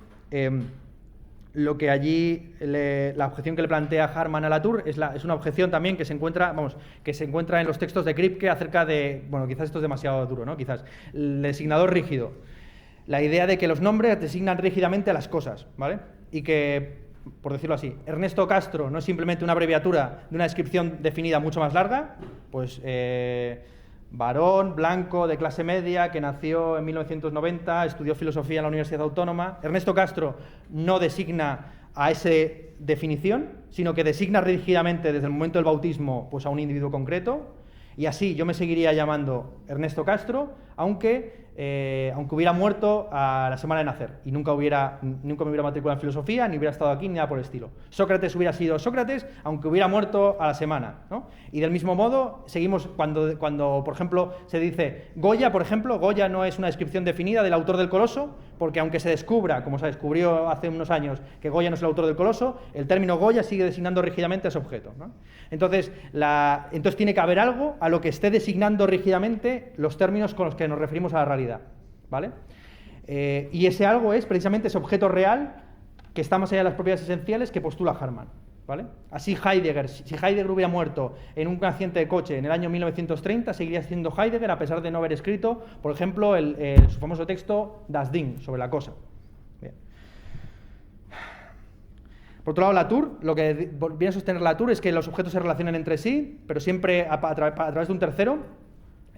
lo que allí, la objeción que le plantea Harman a Latour es una objeción también que se encuentra en los textos de Kripke acerca de, bueno, quizás esto es demasiado duro, ¿no? Quizás, el designador rígido. La idea de que los nombres designan rígidamente a las cosas, ¿vale? Y que, por decirlo así, Ernesto Castro no es simplemente una abreviatura de una descripción definida mucho más larga, pues varón, blanco, de clase media, que nació en 1990, estudió filosofía en la Universidad Autónoma. Ernesto Castro no designa a esa definición, sino que designa rígidamente desde el momento del bautismo pues a un individuo concreto, y así yo me seguiría llamando Ernesto Castro, aunque hubiera muerto a la semana de nacer y nunca me hubiera matriculado en filosofía, ni hubiera estado aquí, ni nada por el estilo. Sócrates hubiera sido Sócrates, aunque hubiera muerto a la semana, ¿no? Y del mismo modo, seguimos cuando, por ejemplo, se dice Goya, por ejemplo, Goya no es una descripción definida del autor del Coloso, porque aunque se descubra, como se descubrió hace unos años, que Goya no es el autor del Coloso, el término Goya sigue designando rígidamente a ese objeto, ¿no? Entonces tiene que haber algo a lo que esté designando rígidamente los términos con los que nos referimos a la realidad, ¿vale? Y ese algo es precisamente ese objeto real que está más allá de las propiedades esenciales que postula Harman, ¿vale? Así Heidegger, si Heidegger hubiera muerto en un accidente de coche en el año 1930, seguiría siendo Heidegger a pesar de no haber escrito, por ejemplo, su famoso texto Das Ding, sobre la cosa. Bien. Por otro lado, Latour, lo que viene a sostener Latour es que los objetos se relacionan entre sí, pero siempre a través de un tercero.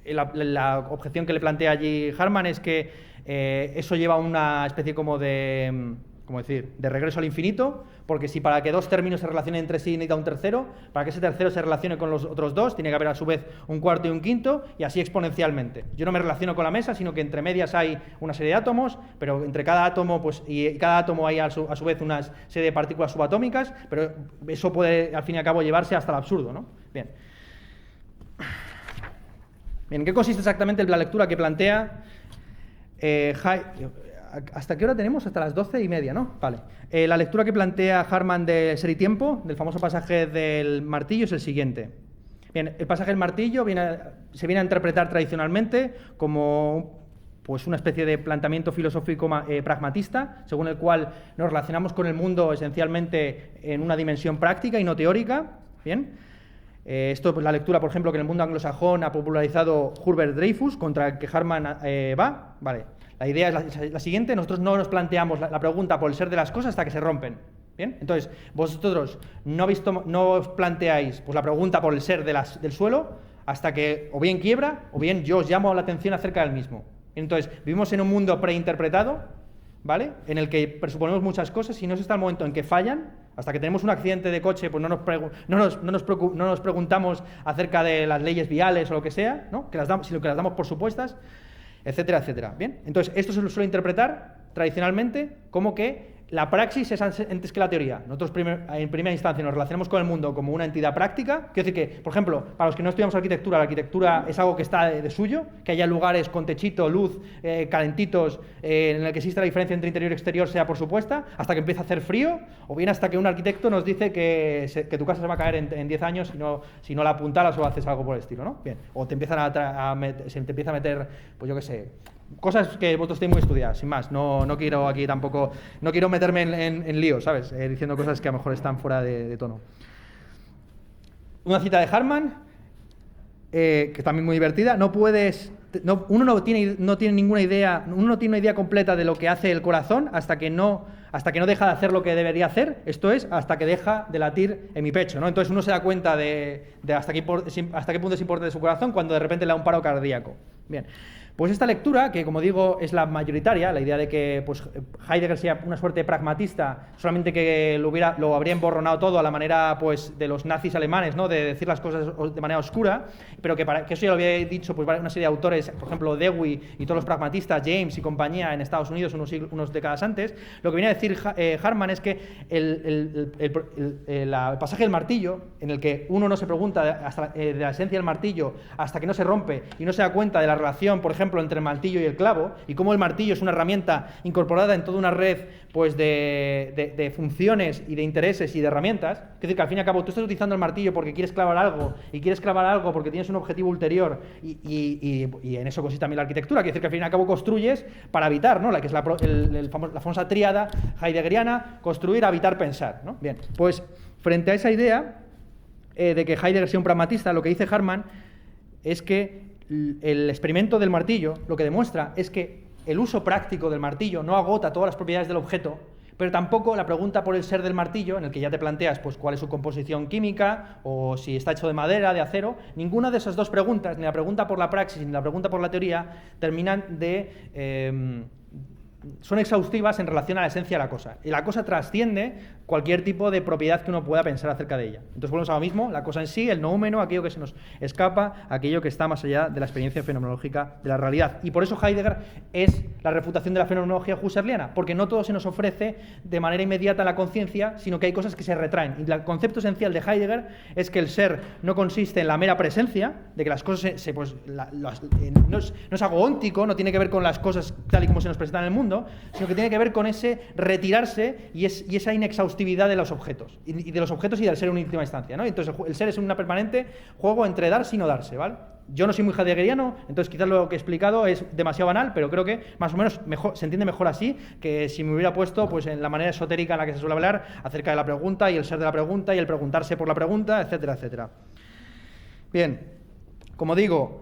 La objeción que le plantea allí Harman es que eso lleva a una especie como de regreso al infinito, porque si para que dos términos se relacionen entre sí necesita un tercero, para que ese tercero se relacione con los otros dos, tiene que haber a su vez un cuarto y un quinto, y así exponencialmente. Yo no me relaciono con la mesa, sino que entre medias hay una serie de átomos, pero entre cada átomo, y cada átomo hay a su vez una serie de partículas subatómicas, pero eso puede, al fin y al cabo, llevarse hasta el absurdo, ¿no? Bien. ¿En qué consiste exactamente la lectura que plantea ¿hasta qué hora tenemos? Hasta las 12:30, ¿no? Vale. La lectura que plantea Harman de Ser y Tiempo, del famoso pasaje del martillo, es el siguiente. Bien, el pasaje del martillo se viene a interpretar tradicionalmente como pues una especie de planteamiento filosófico pragmatista, según el cual nos relacionamos con el mundo esencialmente en una dimensión práctica y no teórica. Bien. Esto es la lectura, por ejemplo, que en el mundo anglosajón ha popularizado Herbert Dreyfus, contra el que Harman va. Vale. La idea es la siguiente: nosotros no nos planteamos la pregunta por el ser de las cosas hasta que se rompen. ¿Bien? Entonces, vosotros no os planteáis pues, la pregunta por el ser del suelo hasta que o bien quiebra o bien yo os llamo la atención acerca del mismo. Entonces, vivimos en un mundo preinterpretado, ¿vale? En el que presuponemos muchas cosas y no es hasta el momento en que fallan, hasta que tenemos un accidente de coche, pues no nos preguntamos acerca de las leyes viales o lo que sea, ¿no? Sino que las damos por supuestas, etcétera, etcétera. ¿Bien? Entonces, esto se lo suele interpretar tradicionalmente como que la praxis es antes que la teoría. Nosotros en primera instancia nos relacionamos con el mundo como una entidad práctica. Quiero decir que, por ejemplo, para los que no estudiamos arquitectura, la arquitectura es algo que está de suyo, que haya lugares con techito, luz, calentitos, en el que exista la diferencia entre interior y exterior sea por supuesta, hasta que empieza a hacer frío, o bien hasta que un arquitecto nos dice que tu casa se va a caer en 10 años si no la apuntalas o haces algo por el estilo, ¿no? Bien. O te empiezan se te empieza a meter, pues yo qué sé, cosas que vosotros tenéis muy estudiadas, sin más. No quiero aquí tampoco, no quiero meterme en líos, ¿sabes? Diciendo cosas que a lo mejor están fuera de tono. Una cita de Hartmann, que es también muy divertida. Uno no tiene ninguna idea, uno no tiene una idea completa de lo que hace el corazón hasta que no deja de hacer lo que debería hacer, esto es, hasta que deja de latir en mi pecho, ¿no? Entonces uno se da cuenta de hasta qué punto es importante su corazón cuando de repente le da un paro cardíaco. Bien. Pues esta lectura, que como digo es la mayoritaria, la idea de que pues, Heidegger sea una suerte de pragmatista, solamente que lo habría emborronado todo a la manera pues, de los nazis alemanes, ¿no? De decir las cosas de manera oscura, pero que eso ya lo había dicho pues, una serie de autores, por ejemplo Dewey y todos los pragmatistas, James y compañía en Estados Unidos unos décadas antes. Lo que viene a decir Hartmann es que el pasaje del martillo, en el que uno no se pregunta de la esencia del martillo hasta que no se rompe y no se da cuenta de la relación, por ejemplo, entre el martillo y el clavo, y cómo el martillo es una herramienta incorporada en toda una red pues, de funciones y de intereses y de herramientas. Es decir, que al fin y al cabo tú estás utilizando el martillo porque quieres clavar algo, y quieres clavar algo porque tienes un objetivo ulterior, y en eso consiste también la arquitectura. Quiere decir que al fin y al cabo construyes para habitar, ¿no? Que es la famosa tríada heideggeriana: construir, habitar, pensar, ¿no? Bien, pues frente a esa idea de que Heidegger sea un pragmatista, lo que dice Hartmann es que el experimento del martillo lo que demuestra es que el uso práctico del martillo no agota todas las propiedades del objeto, pero tampoco la pregunta por el ser del martillo, en el que ya te planteas pues, cuál es su composición química o si está hecho de madera, de acero. Ninguna de esas dos preguntas, ni la pregunta por la praxis ni la pregunta por la teoría, terminan son exhaustivas en relación a la esencia de la cosa. Y la cosa trasciende cualquier tipo de propiedad que uno pueda pensar acerca de ella. Entonces volvemos a lo mismo, la cosa en sí, el noúmeno, aquello que se nos escapa, aquello que está más allá de la experiencia fenomenológica de la realidad. Y por eso Heidegger es la refutación de la fenomenología husserliana, porque no todo se nos ofrece de manera inmediata en la conciencia, sino que hay cosas que se retraen. Y el concepto esencial de Heidegger es que el ser no consiste en la mera presencia, de que las cosas no es algo óntico, no tiene que ver con las cosas tal y como se nos presentan en el mundo, sino que tiene que ver con ese retirarse y esa inexhaustividad de los objetos, y de los objetos y del ser en última instancia, ¿no? Entonces el ser es un permanente juego entre darse y no darse, ¿vale? Yo no soy muy heideggeriano, entonces quizás lo que he explicado es demasiado banal, pero creo que más o menos se entiende mejor así que si me hubiera puesto pues, en la manera esotérica en la que se suele hablar acerca de la pregunta y el ser de la pregunta y el preguntarse por la pregunta, etcétera, etcétera. Bien, como digo,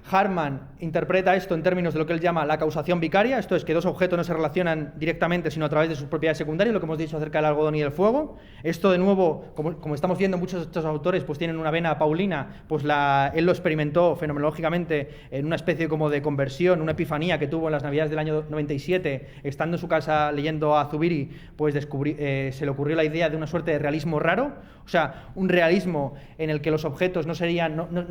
Hartmann interpreta esto en términos de lo que él llama la causación vicaria, esto es que dos objetos no se relacionan directamente sino a través de sus propiedades secundarias, lo que hemos dicho acerca del algodón y del fuego. Esto de nuevo, como estamos viendo, muchos de estos autores pues tienen una vena paulina, pues él lo experimentó fenomenológicamente en una especie como de conversión, una epifanía que tuvo en las Navidades del año 97, estando en su casa leyendo a Zubiri, pues se le ocurrió la idea de una suerte de realismo raro, o sea, un realismo en el que los objetos no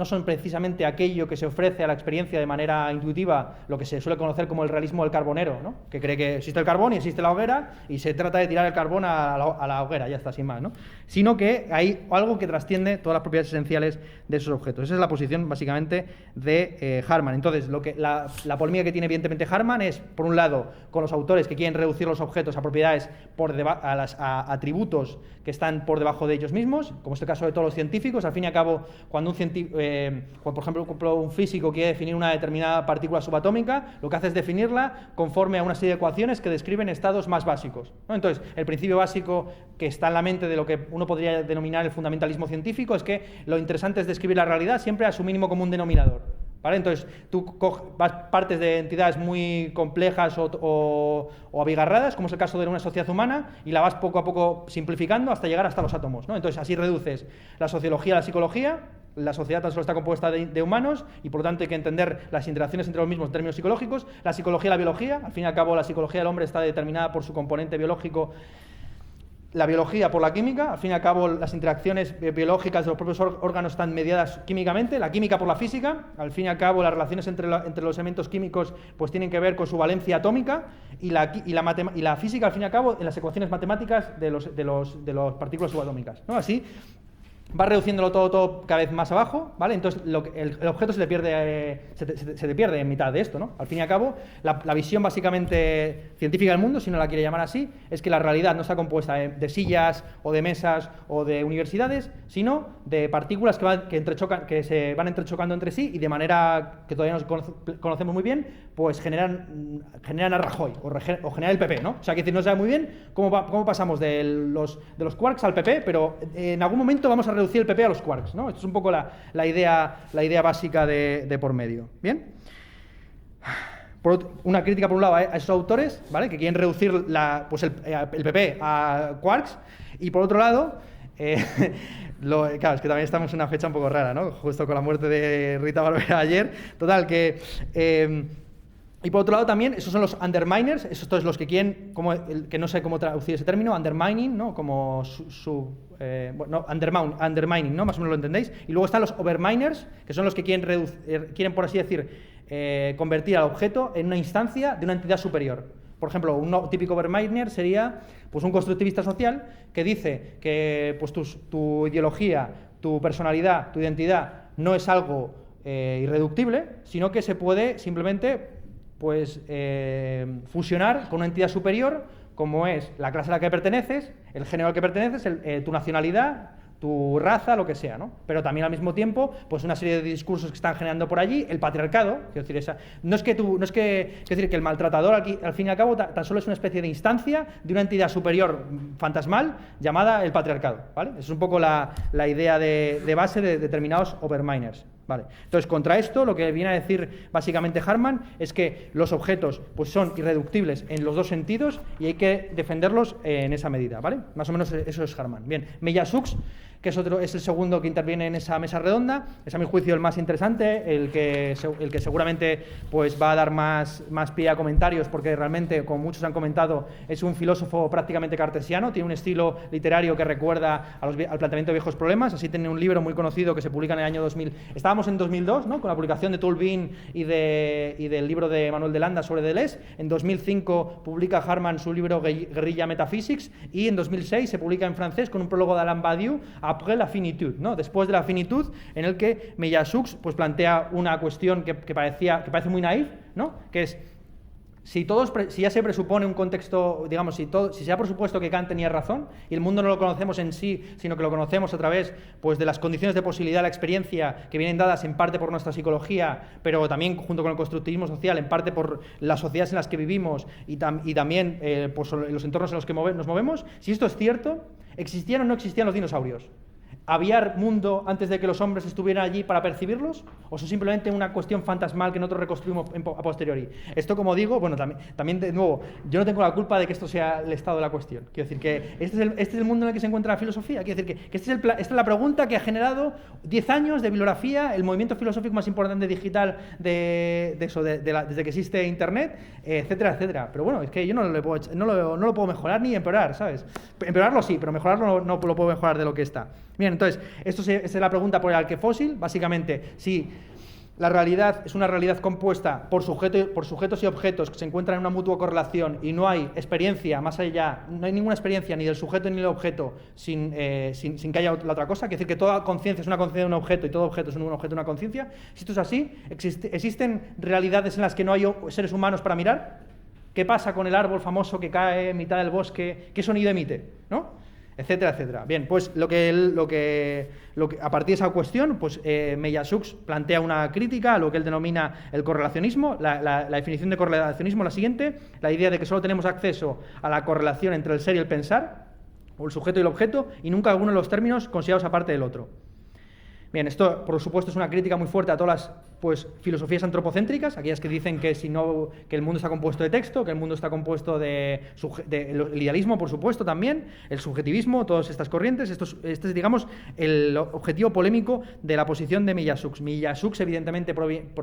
son precisamente aquello que se ofrece a la experiencia de manera intuitiva, lo que se suele conocer como el realismo del carbonero, ¿no? Que cree que existe el carbón y existe la hoguera y se trata de tirar el carbón a la hoguera, ya está, sin más, ¿no? Sino que hay algo que trasciende todas las propiedades esenciales de esos objetos. Esa es la posición básicamente de Hartmann. Entonces, la polémica que tiene evidentemente Hartmann es, por un lado, con los autores que quieren reducir los objetos a propiedades a atributos que están por debajo de ellos mismos, como es el caso de todos los científicos. Al fin y al cabo, cuando por ejemplo un físico quiere definir una determinada partícula subatómica, lo que hace es definirla conforme a una serie de ecuaciones que describen estados más básicos, ¿no? Entonces, el principio básico que está en la mente de lo que uno podría denominar el fundamentalismo científico es que lo interesante es describir la realidad siempre a su mínimo común denominador. ¿vale? Entonces, tú partes de entidades muy complejas o abigarradas, como es el caso de una sociedad humana, y la vas poco a poco simplificando hasta llegar hasta los átomos, ¿no? Entonces, así reduces la sociología a la psicología. La sociedad tan solo está compuesta de humanos y por lo tanto hay que entender las interacciones entre los mismos en términos psicológicos. La psicología y la biología, al fin y al cabo la psicología del hombre está determinada por su componente biológico, la biología por la química, al fin y al cabo las interacciones biológicas de los propios órganos están mediadas químicamente, la química por la física, al fin y al cabo las relaciones entre los elementos químicos pues tienen que ver con su valencia atómica y la física al fin y al cabo en las ecuaciones matemáticas de las partículas subatómicas, ¿no? Así va reduciéndolo todo cada vez más abajo, ¿vale? Entonces el objeto se le pierde en mitad de esto, ¿no? Al fin y al cabo, la visión básicamente científica del mundo, si no la quiere llamar así, es que la realidad no está compuesta de sillas o de mesas o de universidades, sino de partículas que se van entrechocando entre sí y de manera que todavía no conocemos muy bien, pues generan a Rajoy o generan el PP, ¿no? O sea, que no se sabe muy bien cómo pasamos de los quarks al PP, pero en algún momento vamos a reducir el PP a los quarks, ¿no? Esto es un poco la idea básica de por medio. ¿Bien? Una crítica, por un lado, a esos autores, ¿vale? Que quieren reducir el PP a quarks, y por otro lado, claro, es que también estamos en una fecha un poco rara, ¿no? Justo con la muerte de Rita Barbera ayer. Total, y por otro lado también, esos son los underminers, esos los que quieren, que no sé cómo traducir ese término, undermining, ¿no? Como undermining, ¿no? Más o menos lo entendéis. Y luego están los overminers, que son los que quieren por así decir, convertir al objeto en una instancia de una entidad superior. Por ejemplo, un típico overminer sería pues, un constructivista social que dice que pues, tu ideología, tu personalidad, tu identidad no es algo irreductible, sino que se puede simplemente pues fusionar con una entidad superior como es la clase a la que perteneces, el género al que perteneces, tu nacionalidad, tu raza, lo que sea, ¿no? Pero también al mismo tiempo, pues una serie de discursos que están generando por allí, el patriarcado, quiero decir, quiero decir que el maltratador aquí, al fin y al cabo tan solo es una especie de instancia de una entidad superior fantasmal llamada el patriarcado, ¿vale? Es un poco la idea de base de determinados overminers. Vale. Entonces, contra esto, lo que viene a decir básicamente Harman es que los objetos pues, son irreductibles en los dos sentidos y hay que defenderlos en esa medida, ¿vale? Más o menos eso es Harman. Bien, Meillassoux, que es el segundo que interviene en esa mesa redonda, es a mi juicio el más interesante, el que seguramente pues, va a dar más pie a comentarios, porque realmente, como muchos han comentado, es un filósofo prácticamente cartesiano, tiene un estilo literario que recuerda al planteamiento de viejos problemas, así tiene un libro muy conocido que se publica en el año 2000. Estábamos en 2002, ¿no? Con la publicación de Toulbin y del libro de Manuel de Landa sobre Deleuze. En 2005 publica Harman su libro Guerrilla Metaphysics y en 2006 se publica en francés con un prólogo de Alain Badiou, Après la finitude, ¿no? Después de la finitud, en el que Meillassoux pues, plantea una cuestión que parece muy naif, ¿no? Que es si ya se presupone un contexto, digamos, si se ha presupuesto que Kant tenía razón y el mundo no lo conocemos en sí, sino que lo conocemos a través pues, de las condiciones de posibilidad de la experiencia que vienen dadas en parte por nuestra psicología, pero también junto con el constructivismo social, en parte por las sociedades en las que vivimos y también pues, los entornos en los que nos movemos, si esto es cierto, ¿existían o no existían los dinosaurios? ¿Había mundo antes de que los hombres estuvieran allí para percibirlos? ¿O es simplemente una cuestión fantasmal que nosotros reconstruimos a posteriori? Esto, como digo, bueno, también de nuevo, yo no tengo la culpa de que esto sea el estado de la cuestión. Quiero decir que este es el mundo en el que se encuentra la filosofía. Quiero decir que esta es la pregunta que ha generado 10 años de bibliografía, el movimiento filosófico más importante digital desde que existe Internet, etcétera, etcétera. Pero bueno, es que yo no lo puedo mejorar ni empeorar, ¿sabes? Empeorarlo sí, pero mejorarlo no lo puedo mejorar de lo que está. Bien, entonces, esta es la pregunta por el arquefósil. Básicamente, si la realidad es una realidad compuesta por sujetos y objetos que se encuentran en una mutua correlación y no hay experiencia más allá, no hay ninguna experiencia ni del sujeto ni del objeto sin que haya la otra cosa, quiere decir que toda conciencia es una conciencia de un objeto y todo objeto es un objeto de una conciencia. Si esto es así, ¿existen realidades en las que no hay seres humanos para mirar? ¿Qué pasa con el árbol famoso que cae en mitad del bosque? ¿Qué sonido emite? ¿No? Etcétera, etcétera. Bien, pues lo que a partir de esa cuestión, pues Meillassoux plantea una crítica a lo que él denomina el correlacionismo. La definición de correlacionismo es la siguiente: la idea de que solo tenemos acceso a la correlación entre el ser y el pensar, o el sujeto y el objeto, y nunca alguno de los términos considerados aparte del otro. Bien, esto por supuesto es una crítica muy fuerte a todas las filosofías antropocéntricas, aquellas que dicen que que el mundo está compuesto de texto, que el mundo está compuesto el idealismo, por supuesto, también, el subjetivismo, todas estas corrientes. Este es, digamos, el objetivo polémico de la posición de Millán-Sux. Millán-Sux, evidentemente,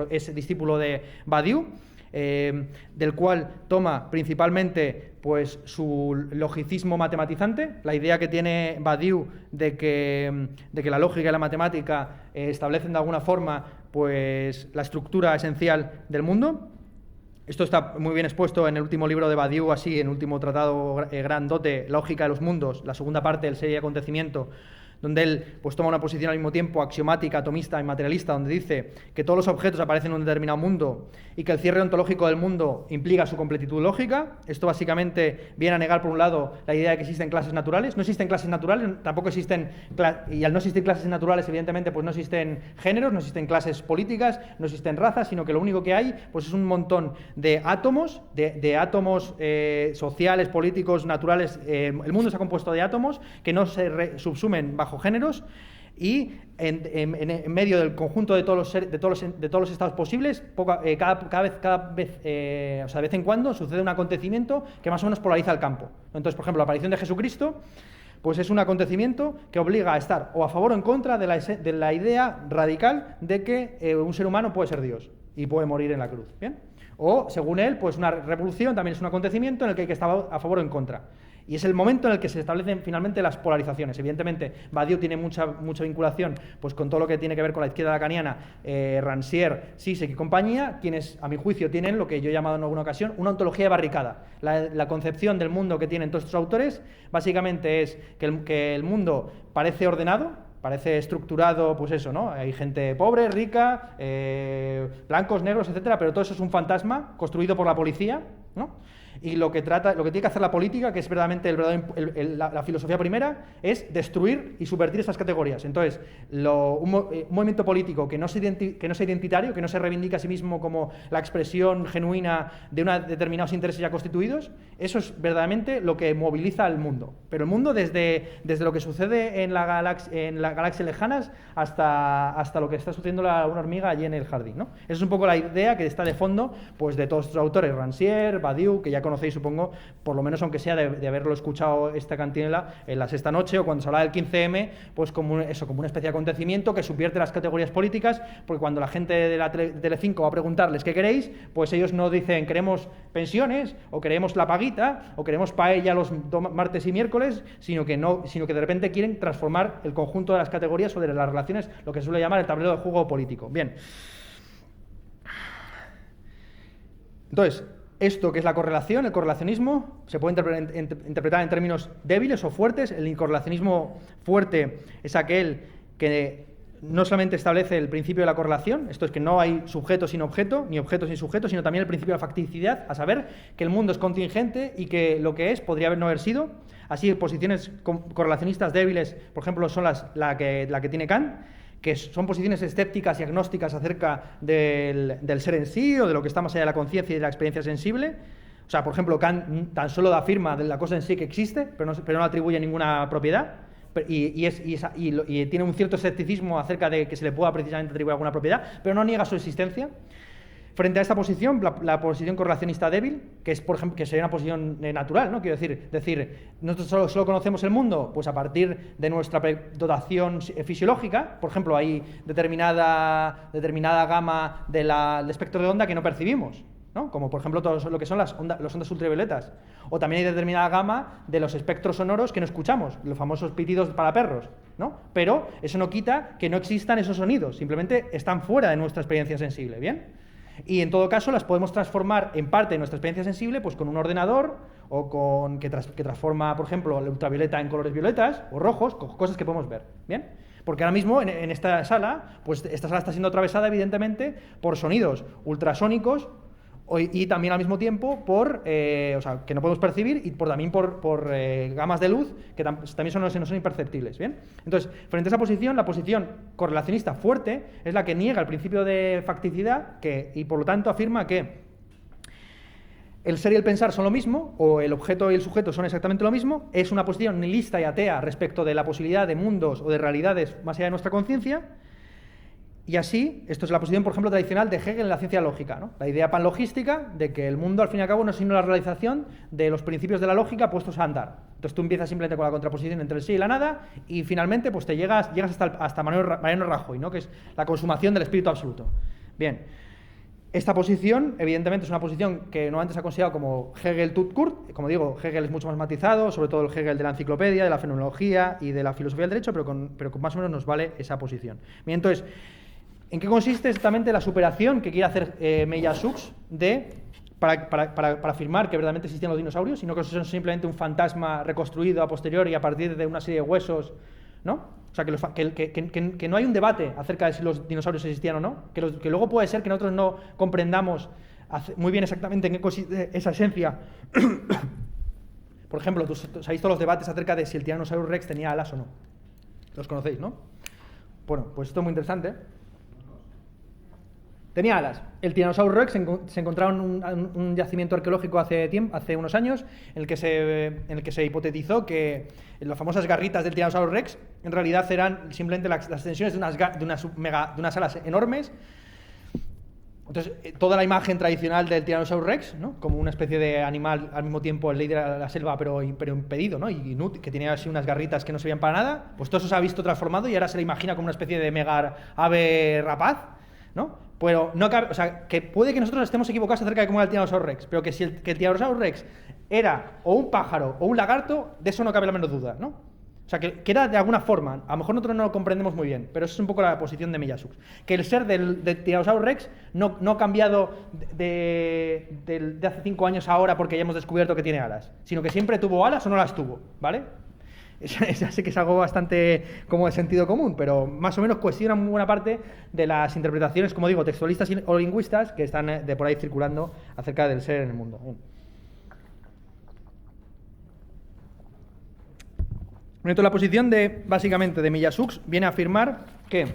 es discípulo de Badiou, del cual toma principalmente pues su logicismo matematizante, la idea que tiene Badiou de que la lógica y la matemática establecen de alguna forma pues la estructura esencial del mundo. Esto está muy bien expuesto en el último libro de Badiou, así, en el último tratado grandote, Lógica de los Mundos, la segunda parte del serie de acontecimiento, donde él pues toma una posición al mismo tiempo axiomática, atomista y materialista, donde dice que todos los objetos aparecen en un determinado mundo y que el cierre ontológico del mundo implica su completitud lógica. Esto básicamente viene a negar, por un lado, la idea de que existen clases naturales. No existen clases naturales, tampoco existen, y al no existir clases naturales, evidentemente, pues no existen géneros, no existen clases políticas, no existen razas, sino que lo único que hay pues es un montón de átomos, de átomos sociales, políticos, naturales. El mundo está compuesto de átomos que no se subsumen bajo géneros, y en medio del conjunto de todos los estados posibles, cada vez, o sea, de vez en cuando sucede un acontecimiento que más o menos polariza el campo. Entonces, por ejemplo, la aparición de Jesucristo pues es un acontecimiento que obliga a estar o a favor o en contra de la idea radical de que un ser humano puede ser Dios y puede morir en la cruz. ¿Bien? O, según él, pues una revolución también es un acontecimiento en el que hay que estar a favor o en contra. Y es el momento en el que se establecen finalmente las polarizaciones. Evidentemente, Badiou tiene mucha vinculación pues, con todo lo que tiene que ver con la izquierda lacaniana, Rancière, Zizek y compañía, quienes, a mi juicio, tienen lo que yo he llamado en alguna ocasión una ontología de barricada. La concepción del mundo que tienen todos estos autores, básicamente es que el mundo parece ordenado, parece estructurado, pues eso, ¿no? Hay gente pobre, rica, blancos, negros, etcétera, pero todo eso es un fantasma construido por la policía, ¿no? Y lo que tiene que hacer la política, que es verdaderamente la filosofía primera, es destruir y subvertir estas categorías. Entonces, un movimiento político que no sea identitario, que no se reivindica a sí mismo como la expresión genuina de determinados intereses ya constituidos, eso es verdaderamente lo que moviliza al mundo. Pero el mundo desde lo que sucede en las galaxias lejanas hasta lo que está sucediendo a una hormiga allí en el jardín, ¿no? Esa es un poco la idea que está de fondo pues, de todos estos autores, Rancière, Badiou, que ya conocéis, supongo, por lo menos aunque sea de haberlo escuchado esta cantinela en la sexta noche o cuando se hablaba del 15M, pues como una especie de acontecimiento que subvierte las categorías políticas, porque cuando la gente de la Telecinco va a preguntarles qué queréis, pues ellos no dicen queremos pensiones o queremos la paguita o queremos paella los martes y miércoles, sino que de repente quieren transformar el conjunto de las categorías o de las relaciones, lo que se suele llamar el tablero de juego político. Bien. Entonces, esto que es la correlación, el correlacionismo, se puede interpretar en términos débiles o fuertes. El correlacionismo fuerte es aquel que no solamente establece el principio de la correlación, esto es que no hay sujeto sin objeto, ni objeto sin sujeto, sino también el principio de la facticidad, a saber que el mundo es contingente y que lo que es podría no haber sido. Así, posiciones correlacionistas débiles, por ejemplo, son la que tiene Kant, que son posiciones escépticas y agnósticas acerca del ser en sí o de lo que está más allá de la conciencia y de la experiencia sensible. O sea, por ejemplo, Kant tan solo afirma de la cosa en sí que existe, pero no atribuye ninguna propiedad, y tiene un cierto escepticismo acerca de que se le pueda precisamente atribuir alguna propiedad, pero no niega su existencia. Frente a esta posición, la posición correlacionista débil, que es, por ejemplo, que sería una posición natural, ¿no? Quiero decir, nosotros solo conocemos el mundo pues a partir de nuestra dotación fisiológica. Por ejemplo, hay determinada gama del espectro de onda que no percibimos, ¿no? Como por ejemplo todo lo que son las ondas ultravioletas. O también hay determinada gama de los espectros sonoros que no escuchamos, los famosos pitidos para perros, ¿no? Pero eso no quita que no existan esos sonidos, simplemente están fuera de nuestra experiencia sensible, ¿bien? Y en todo caso las podemos transformar en parte de nuestra experiencia sensible pues con un ordenador o que transforma, por ejemplo, la ultravioleta en colores violetas o rojos, cosas que podemos ver, ¿bien? Porque ahora mismo en esta sala, pues esta sala está siendo atravesada evidentemente por sonidos ultrasónicos y también al mismo tiempo que no podemos percibir y también por gamas de luz que también no son imperceptibles, ¿bien? Entonces, frente a esa posición, la posición correlacionista fuerte es la que niega el principio de facticidad y por lo tanto afirma que el ser y el pensar son lo mismo, o el objeto y el sujeto son exactamente lo mismo. Es una posición nihilista y atea respecto de la posibilidad de mundos o de realidades más allá de nuestra conciencia. Y así, esto es la posición, por ejemplo, tradicional de Hegel en la ciencia lógica, ¿no? La idea panlogística de que el mundo, al fin y al cabo, no es sino la realización de los principios de la lógica puestos a andar. Entonces tú empiezas simplemente con la contraposición entre el sí y la nada y finalmente pues te llegas hasta Mariano Rajoy, ¿no? Que es la consumación del espíritu absoluto. Bien, esta posición, evidentemente, es una posición que normalmente se ha considerado como Hegel tut Kurt. Como digo, Hegel es mucho más matizado, sobre todo el Hegel de la enciclopedia, de la fenomenología y de la filosofía del derecho, pero con más o menos nos vale esa posición. Bien, entonces, ¿en qué consiste exactamente la superación que quiere hacer Meillas-Schuch para afirmar que verdaderamente existían los dinosaurios, sino que son simplemente un fantasma reconstruido a posteriori a partir de una serie de huesos, ¿no? O sea, que no hay un debate acerca de si los dinosaurios existían o no, que luego puede ser que nosotros no comprendamos muy bien exactamente en qué consiste esa esencia. Por ejemplo, sabéis todos los debates acerca de si el Tyrannosaurus Rex tenía alas o no. Los conocéis, ¿no? Bueno, pues esto es muy interesante. Tenía alas. El Tyrannosaurus Rex se encontraba en un yacimiento arqueológico hace unos años en el que se hipotetizó que las famosas garritas del Tyrannosaurus Rex en realidad eran simplemente las extensiones de unas alas enormes. Entonces, toda la imagen tradicional del Tyrannosaurus Rex, ¿no? Como una especie de animal al mismo tiempo el ley de la selva, pero impedido, ¿no? Y inútil, que tenía así unas garritas que no se veían para nada, pues todo eso se ha visto transformado y ahora se le imagina como una especie de mega ave rapaz, ¿no? Pero no cabe, o sea, que puede que nosotros estemos equivocados acerca de cómo era el Tyrannosaurus Rex, pero que si el Tyrannosaurus Rex era o un pájaro o un lagarto, de eso no cabe la menor duda, ¿no? O sea, que era de alguna forma, a lo mejor nosotros no lo comprendemos muy bien, pero eso es un poco la posición de Meillas-Schuch. Que el ser del Tyrannosaurus Rex no ha cambiado de hace 5 años a ahora porque ya hemos descubierto que tiene alas, sino que siempre tuvo alas o no las tuvo, ¿vale? Ya sé que es algo bastante como de sentido común, pero más o menos cuestiona muy buena parte de las interpretaciones, como digo, textualistas o lingüistas que están de por ahí circulando acerca del ser en el mundo. Entonces, la posición básicamente de Meillas-Schuch viene a afirmar que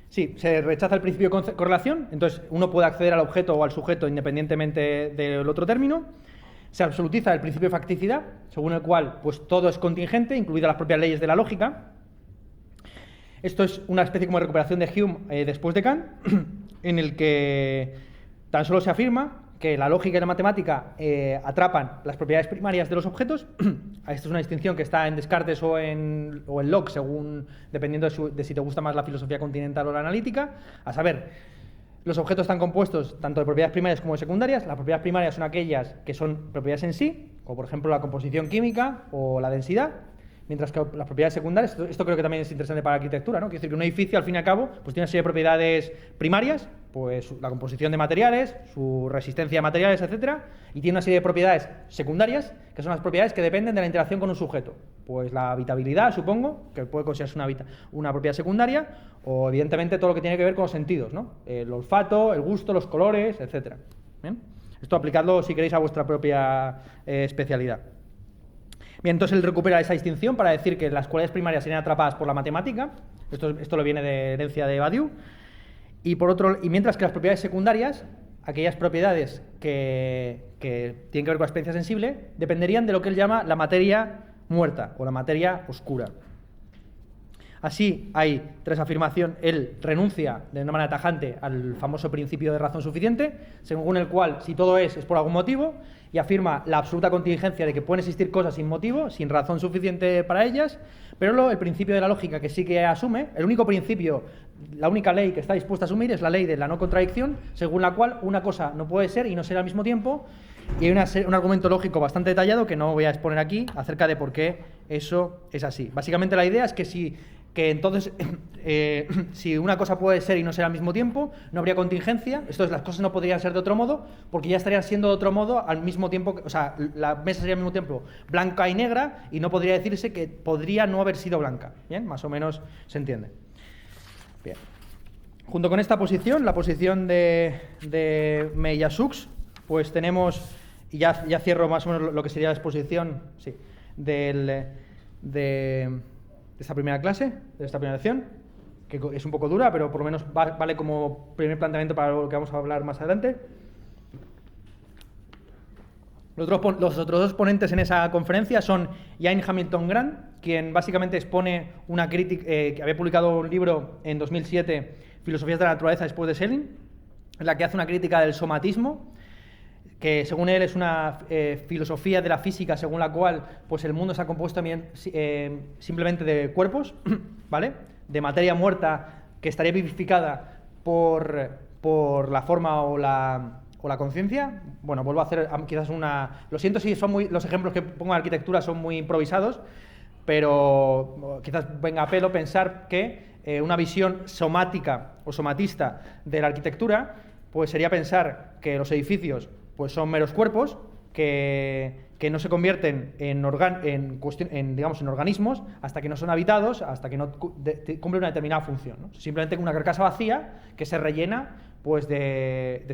sí, se rechaza el principio de correlación, entonces uno puede acceder al objeto o al sujeto independientemente del otro término. Se absolutiza el principio de facticidad, según el cual pues, todo es contingente, incluidas las propias leyes de la lógica. Esto es una especie como de recuperación de Hume después de Kant, en el que tan solo se afirma que la lógica y la matemática atrapan las propiedades primarias de los objetos. Esta es una distinción que está en Descartes o en Locke, dependiendo de si te gusta más la filosofía continental o la analítica. A saber, los objetos están compuestos tanto de propiedades primarias como de secundarias. Las propiedades primarias son aquellas que son propiedades en sí, como por ejemplo la composición química o la densidad, mientras que las propiedades secundarias, esto creo que también es interesante para la arquitectura, ¿no? Quiere decir que un edificio, al fin y al cabo, pues tiene una serie de propiedades primarias, pues la composición de materiales, su resistencia a materiales, etcétera, y tiene una serie de propiedades secundarias, que son las propiedades que dependen de la interacción con un sujeto. Pues la habitabilidad, supongo, que puede considerarse una propiedad secundaria, o evidentemente todo lo que tiene que ver con los sentidos, ¿no? El olfato, el gusto, los colores, etcétera. ¿Bien? Esto aplicadlo, si queréis, a vuestra propia especialidad. Bien, entonces él recupera esa distinción para decir que las cualidades primarias serían atrapadas por la matemática. Esto lo viene de herencia de Badiou. Y mientras que las propiedades secundarias, aquellas propiedades que tienen que ver con la experiencia sensible, dependerían de lo que él llama la materia muerta o la materia oscura. Así hay 3 afirmaciones. Él renuncia de una manera tajante al famoso principio de razón suficiente, según el cual si todo es por algún motivo, y afirma la absoluta contingencia de que pueden existir cosas sin motivo, sin razón suficiente para ellas, pero luego el principio de la lógica que sí que asume, el único principio, la única ley que está dispuesta a asumir es la ley de la no contradicción, según la cual una cosa no puede ser y no ser al mismo tiempo, y hay un argumento lógico bastante detallado que no voy a exponer aquí acerca de por qué eso es así. Básicamente la idea es que entonces, si una cosa puede ser y no ser al mismo tiempo, no habría contingencia. Esto es, las cosas no podrían ser de otro modo, porque ya estarían siendo de otro modo al mismo tiempo, o sea, la mesa sería al mismo tiempo blanca y negra, y no podría decirse que podría no haber sido blanca. Bien, más o menos se entiende. Bien. Junto con esta posición, la posición de Meillas-Schuch, pues tenemos, y ya cierro más o menos lo que sería la exposición, sí, de esta primera clase, de esta primera lección, que es un poco dura, pero por lo menos vale como primer planteamiento para lo que vamos a hablar más adelante. Los otros dos ponentes en esa conferencia son Ian Hamilton Grant, quien básicamente expone una crítica, que había publicado un libro en 2007, Filosofías de la naturaleza después de Schelling, en la que hace una crítica del somatismo, que según él es una filosofía de la física según la cual pues el mundo está compuesto simplemente de cuerpos, ¿vale? De materia muerta que estaría vivificada por la forma o la conciencia. Bueno, vuelvo a hacer quizás una... Lo siento si los ejemplos que pongo en arquitectura son muy improvisados, pero quizás venga a pelo pensar que una visión somática o somatista de la arquitectura pues sería pensar que los edificios pues son meros cuerpos que no se convierten en organismos hasta que no son habitados, hasta que no cumplen una determinada función, ¿no? Simplemente una carcasa vacía que se rellena pues de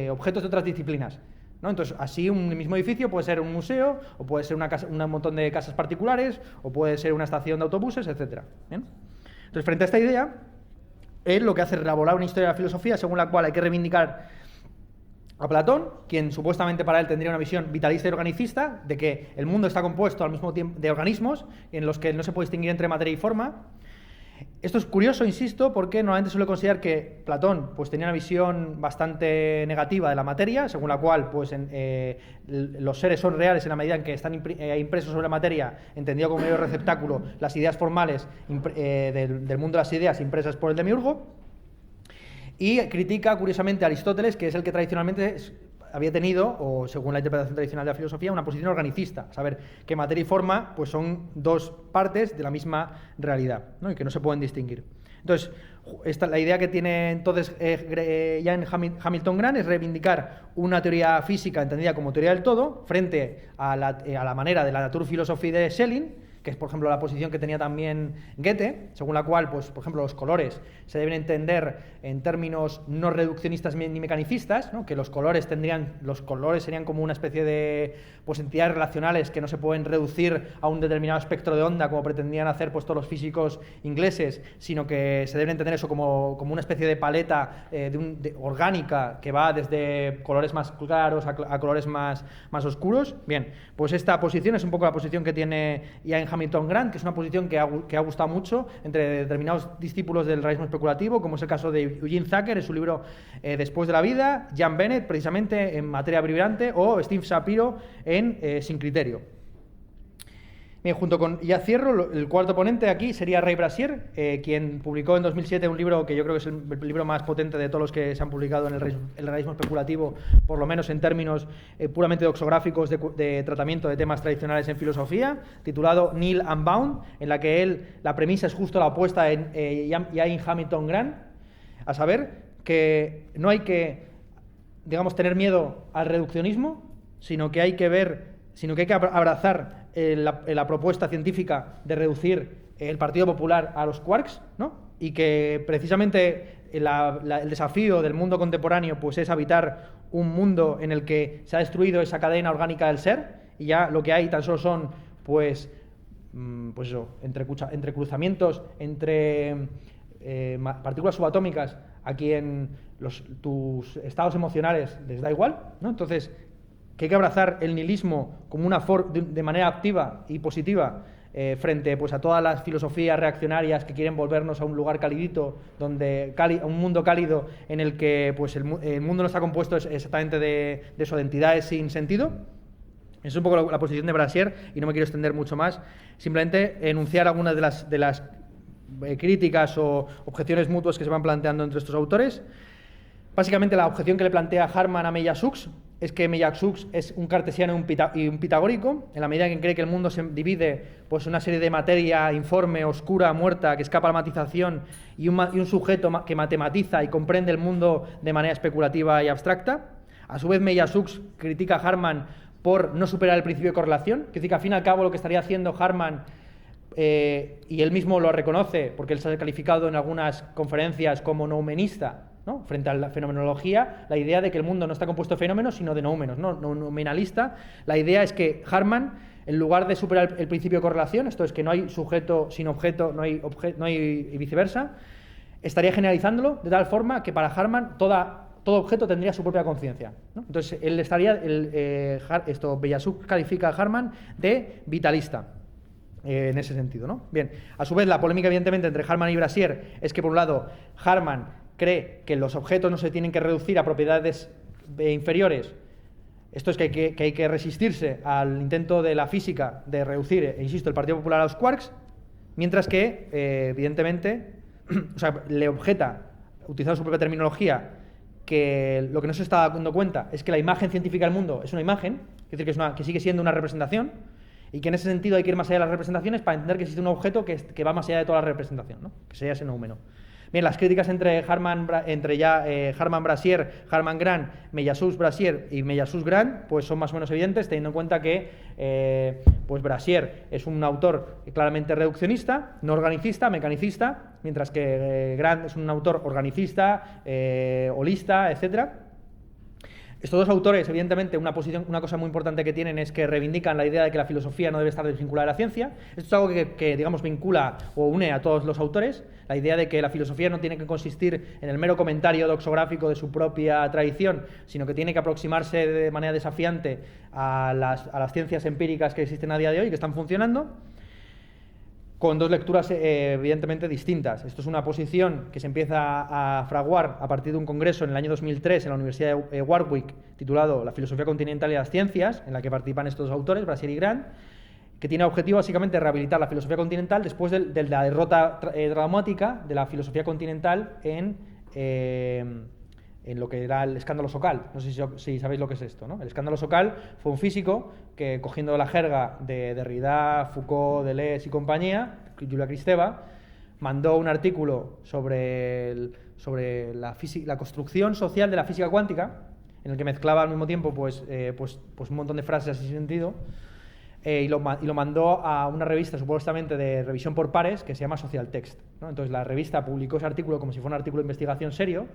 objetos de otras disciplinas, ¿no? Entonces, así un mismo edificio puede ser un museo, o puede ser un montón de casas particulares, o puede ser una estación de autobuses, etc. ¿Bien? Entonces, frente a esta idea, él lo que hace es elaborar una historia de la filosofía según la cual hay que reivindicar a Platón, quien supuestamente para él tendría una visión vitalista y organicista, de que el mundo está compuesto al mismo tiempo de organismos en los que no se puede distinguir entre materia y forma. Esto es curioso, insisto, porque normalmente suele considerar que Platón pues, tenía una visión bastante negativa de la materia, según la cual pues, los seres son reales en la medida en que están impresos sobre la materia, entendido como medio receptáculo, las ideas formales del mundo de las ideas impresas por el demiurgo. Y critica, curiosamente, a Aristóteles, que es el que tradicionalmente había tenido, o según la interpretación tradicional de la filosofía, una posición organicista. Saber que materia y forma pues, son dos partes de la misma realidad, ¿no? Y que no se pueden distinguir. Entonces, la idea que tiene entonces Ian Hamilton Grant es reivindicar una teoría física entendida como teoría del todo frente a la manera de la Naturphilosophie de Schelling, que es, por ejemplo, la posición que tenía también Goethe, según la cual, pues, por ejemplo, los colores se deben entender en términos no reduccionistas ni mecanicistas, ¿no? Que los colores serían como una especie de pues, entidades relacionales que no se pueden reducir a un determinado espectro de onda, como pretendían hacer pues, todos los físicos ingleses, sino que se deben entender eso como una especie de paleta orgánica que va desde colores más claros a colores más oscuros. Bien, pues esta posición es un poco la posición que tiene Ian Hamilton Grant, que es una posición que ha gustado mucho entre determinados discípulos del realismo especulativo, como es el caso de Eugene Zucker en su libro Después de la vida, Jan Bennett precisamente en Materia Brillante o Steve Shapiro en Sin Criterio. Bien, junto con, ya cierro, el cuarto ponente aquí sería Ray Brasier, quien publicó en 2007 un libro que yo creo que es el libro más potente de todos los que se han publicado en el realismo especulativo, por lo menos en términos puramente doxográficos de tratamiento de temas tradicionales en filosofía, titulado Nihil Unbound, en la que la premisa es justo la opuesta en Ian Hamilton Grant, a saber que no hay que, digamos, tener miedo al reduccionismo, sino que hay que abrazar la propuesta científica de reducir el Partido Popular a los quarks, ¿no? Y que precisamente el desafío del mundo contemporáneo pues es habitar un mundo en el que se ha destruido esa cadena orgánica del ser y ya lo que hay tan solo son pues eso, entrecruzamientos entre partículas subatómicas a quien tus estados emocionales les da igual, ¿no? Entonces, que hay que abrazar el nihilismo como de manera activa y positiva frente pues, a todas las filosofías reaccionarias que quieren volvernos a un lugar calidito, a un mundo cálido en el que pues, el mundo no está compuesto exactamente de eso, de entidades sin sentido. Esa es un poco la posición de Brasier y no me quiero extender mucho más. Simplemente enunciar algunas de las críticas o objeciones mutuas que se van planteando entre estos autores. Básicamente la objeción que le plantea Harman a Meillassoux es que Meillassoux es un cartesiano y un pitagórico, en la medida en que cree que el mundo se divide pues una serie de materia informe, oscura, muerta, que escapa a la matización y un sujeto que matematiza y comprende el mundo de manera especulativa y abstracta. A su vez, Meillassoux critica a Harman por no superar el principio de correlación, que dice que al fin y al cabo lo que estaría haciendo Harman, y él mismo lo reconoce porque él se ha calificado en algunas conferencias como noumenista, ¿no? Frente a la fenomenología, la idea de que el mundo no está compuesto de fenómenos, sino de noúmenos, ¿no? Noumenalista. La idea es que Harman, en lugar de superar el principio de correlación, esto es que no hay sujeto sin objeto, no hay y viceversa, estaría generalizándolo de tal forma que para Harman toda todo objeto tendría su propia conciencia, ¿no? Entonces, él estaría, Bellasuc califica a Harman de vitalista. En ese sentido, ¿no? Bien, a su vez la polémica evidentemente entre Harman y Brasier es que por un lado Harman cree que los objetos no se tienen que reducir a propiedades inferiores. Esto es que hay que resistirse al intento de la física de reducir, insisto, el Partido Popular a los quarks, mientras que evidentemente, o sea, le objeta, utilizando su propia terminología, que lo que no se está dando cuenta es que la imagen científica del mundo es una imagen, es decir, que sigue siendo una representación, y que en ese sentido hay que ir más allá de las representaciones para entender que existe un objeto que va más allá de toda la representación, ¿no? Que sería ese númeno. Bien, las críticas entre Harman Brasier, Harman Grant, Meillassoux Brasier y Meillassoux Grant pues son más o menos evidentes, teniendo en cuenta que pues Brasier es un autor claramente reduccionista, no organicista, mecanicista, mientras que Grant es un autor organicista, holista, etcétera. Estos dos autores, evidentemente, una cosa muy importante que tienen es que reivindican la idea de que la filosofía no debe estar desvinculada de la ciencia. Esto es algo que, digamos, vincula o une a todos los autores, la idea de que la filosofía no tiene que consistir en el mero comentario doxográfico de su propia tradición, sino que tiene que aproximarse de manera desafiante a las ciencias empíricas que existen a día de hoy, que están funcionando, con dos lecturas evidentemente distintas. Esto es una posición que se empieza a fraguar a partir de un congreso en el año 2003 en la Universidad de Warwick, titulado La filosofía continental y las ciencias, en la que participan estos dos autores, Brasier y Grant, que tiene objetivo básicamente rehabilitar la filosofía continental después de la derrota dramática de la filosofía continental en lo que era el escándalo Sokal. No sé si sabéis lo que es esto, ¿no? El escándalo Sokal fue un físico que, cogiendo la jerga de Derrida, Foucault, Deleuze y compañía, Julia Kristeva, mandó un artículo sobre la construcción social de la física cuántica, en el que mezclaba al mismo tiempo pues un montón de frases así sin sentido, y lo mandó a una revista supuestamente de revisión por pares que se llama Social Text, ¿no? Entonces la revista publicó ese artículo como si fuera un artículo de investigación serio,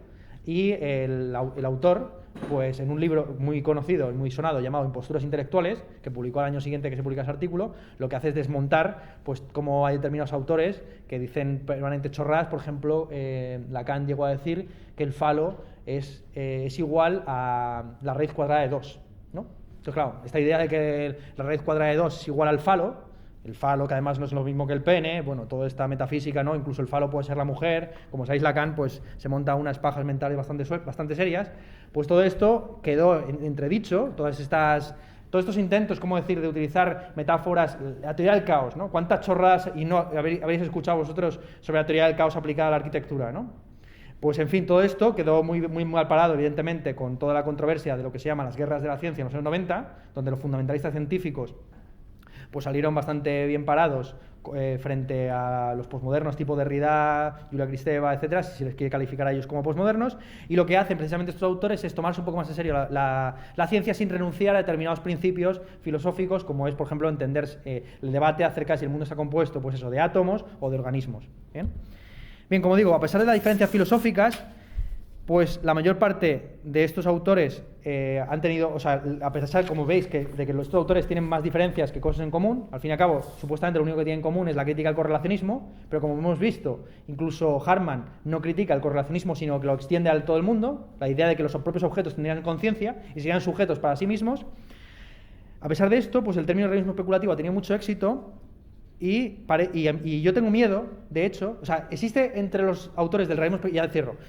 y el autor, pues en un libro muy conocido y muy sonado llamado Imposturas intelectuales, que publicó al año siguiente que se publica ese artículo, lo que hace es desmontar pues cómo hay determinados autores que dicen permanentes chorradas. Por ejemplo, Lacan llegó a decir que el falo es igual a la raíz cuadrada de 2, ¿no? Entonces, claro, esta idea de que la raíz cuadrada de 2 es igual al falo, el falo, que además no es lo mismo que el pene, bueno, toda esta metafísica, ¿no? Incluso el falo puede ser la mujer, como sabéis, Lacan pues se monta unas pajas mentales bastante serias. Pues todo esto quedó entredicho, todos estos intentos, ¿cómo decir?, de utilizar metáforas, la teoría del caos, ¿no? ¿Cuántas chorradas y no habréis escuchado vosotros sobre la teoría del caos aplicada a la arquitectura, ¿no? Pues en fin, todo esto quedó muy mal parado, evidentemente, con toda la controversia de lo que se llama las guerras de la ciencia en los años 90, donde los fundamentalistas científicos pues salieron bastante bien parados frente a los posmodernos tipo Derrida, Julia Kristeva, etcétera, si se les quiere calificar a ellos como posmodernos. Y lo que hacen precisamente estos autores es tomarse un poco más en serio la ciencia sin renunciar a determinados principios filosóficos, como es, por ejemplo, entender el debate acerca de si el mundo está compuesto, pues eso, de átomos o de organismos. Bien, como digo, a pesar de las diferencias filosóficas, pues la mayor parte de estos autores han tenido, o sea, a pesar, como veis, de que estos autores tienen más diferencias que cosas en común, al fin y al cabo, supuestamente lo único que tienen en común es la crítica al correlacionismo, pero como hemos visto, incluso Harman no critica el correlacionismo, sino que lo extiende a todo el mundo, la idea de que los propios objetos tendrían conciencia y serían sujetos para sí mismos. A pesar de esto, pues el término realismo especulativo ha tenido mucho éxito. Y yo tengo miedo, de hecho, o sea, existe entre los autores del realismo,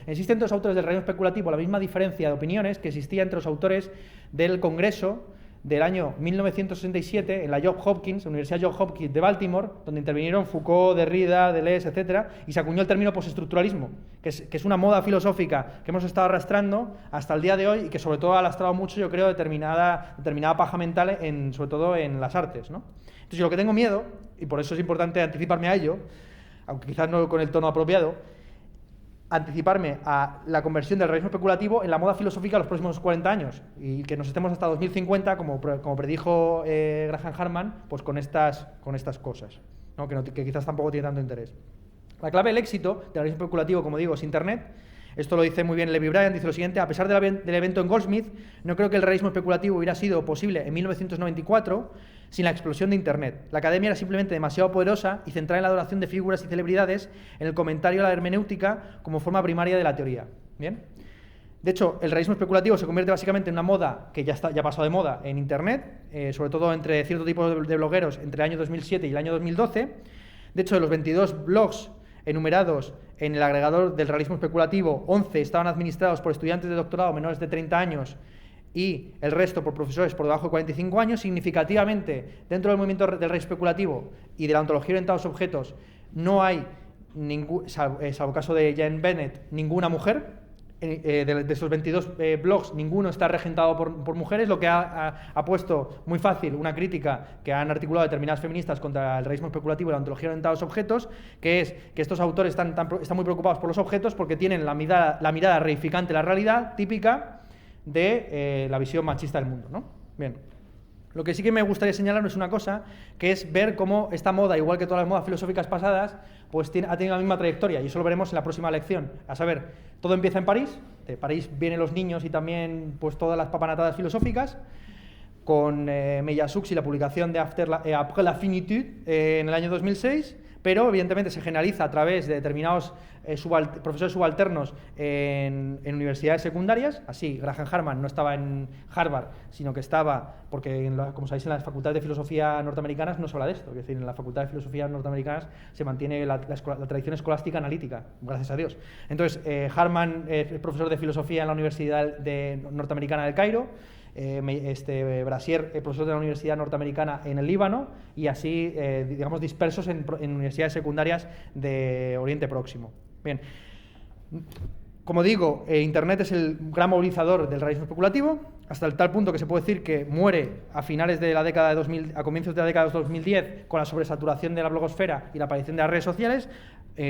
existe entre los autores del realismo especulativo la misma diferencia de opiniones que existía entre los autores del Congreso del año 1967 en la Universidad Johns Hopkins de Baltimore, donde intervinieron Foucault, Derrida, Deleuze, etcétera, y se acuñó el término postestructuralismo, que es una moda filosófica que hemos estado arrastrando hasta el día de hoy y que sobre todo ha lastrado mucho, yo creo, determinada paja mental, sobre todo en las artes, ¿no? Entonces, yo lo que tengo miedo, y por eso es importante anticiparme a ello, aunque quizás no con el tono apropiado, anticiparme a la conversión del realismo especulativo en la moda filosófica los próximos 40 años y que nos estemos hasta 2050, como predijo Graham Harman, pues con estas cosas, ¿no? Que quizás tampoco tiene tanto interés. La clave del éxito del realismo especulativo, como digo, es Internet. Esto lo dice muy bien Levi Bryant, dice lo siguiente: a pesar del evento en Goldsmith, no creo que el realismo especulativo hubiera sido posible en 1994 sin la explosión de Internet. La academia era simplemente demasiado poderosa y centrada en la adoración de figuras y celebridades, en el comentario a la hermenéutica como forma primaria de la teoría. ¿Bien? De hecho, el realismo especulativo se convierte básicamente en una moda que ya ha pasado de moda en Internet, sobre todo entre cierto tipo de blogueros entre el año 2007 y el año 2012. De hecho, de los 22 blogs enumerados en el agregador del realismo especulativo, 11 estaban administrados por estudiantes de doctorado menores de 30 años y el resto por profesores por debajo de 45 años. Significativamente, dentro del movimiento del realismo especulativo y de la ontología orientada a los objetos, no hay, salvo el caso de Jane Bennett, ninguna mujer. De esos 22 blogs, ninguno está regentado por mujeres, lo que ha puesto muy fácil una crítica que han articulado determinadas feministas contra el realismo especulativo y la ontología orientada a los objetos, que es que estos autores están muy preocupados por los objetos porque tienen la mirada reificante de la realidad, típica de la visión machista del mundo, ¿no? Bien. Lo que sí que me gustaría señalar es una cosa, que es ver cómo esta moda, igual que todas las modas filosóficas pasadas, pues ha tenido la misma trayectoria, y eso lo veremos en la próxima lección. A saber, todo empieza en París, de París vienen los niños y también pues todas las papanatadas filosóficas, con Meillassoux y la publicación de Après la finitude en el año 2006, pero evidentemente se generaliza a través de determinados profesores subalternos en universidades secundarias. Así, Graham Harman no estaba en Harvard, sino que estaba, porque como sabéis en las facultades de filosofía norteamericanas no se habla de esto, es decir, en las facultades de filosofía norteamericanas se mantiene la tradición escolástica analítica, gracias a Dios. Entonces, Harman es profesor de filosofía en la Universidad norteamericana del Cairo, Brasier, profesor de la Universidad Norteamericana en el Líbano, y así, digamos, dispersos en universidades secundarias de Oriente Próximo. Bien, como digo, Internet es el gran movilizador del realismo especulativo, hasta el tal punto que se puede decir que muere a finales de la década de 2000, a comienzos de la década de 2010, con la sobresaturación de la blogosfera y la aparición de las redes sociales.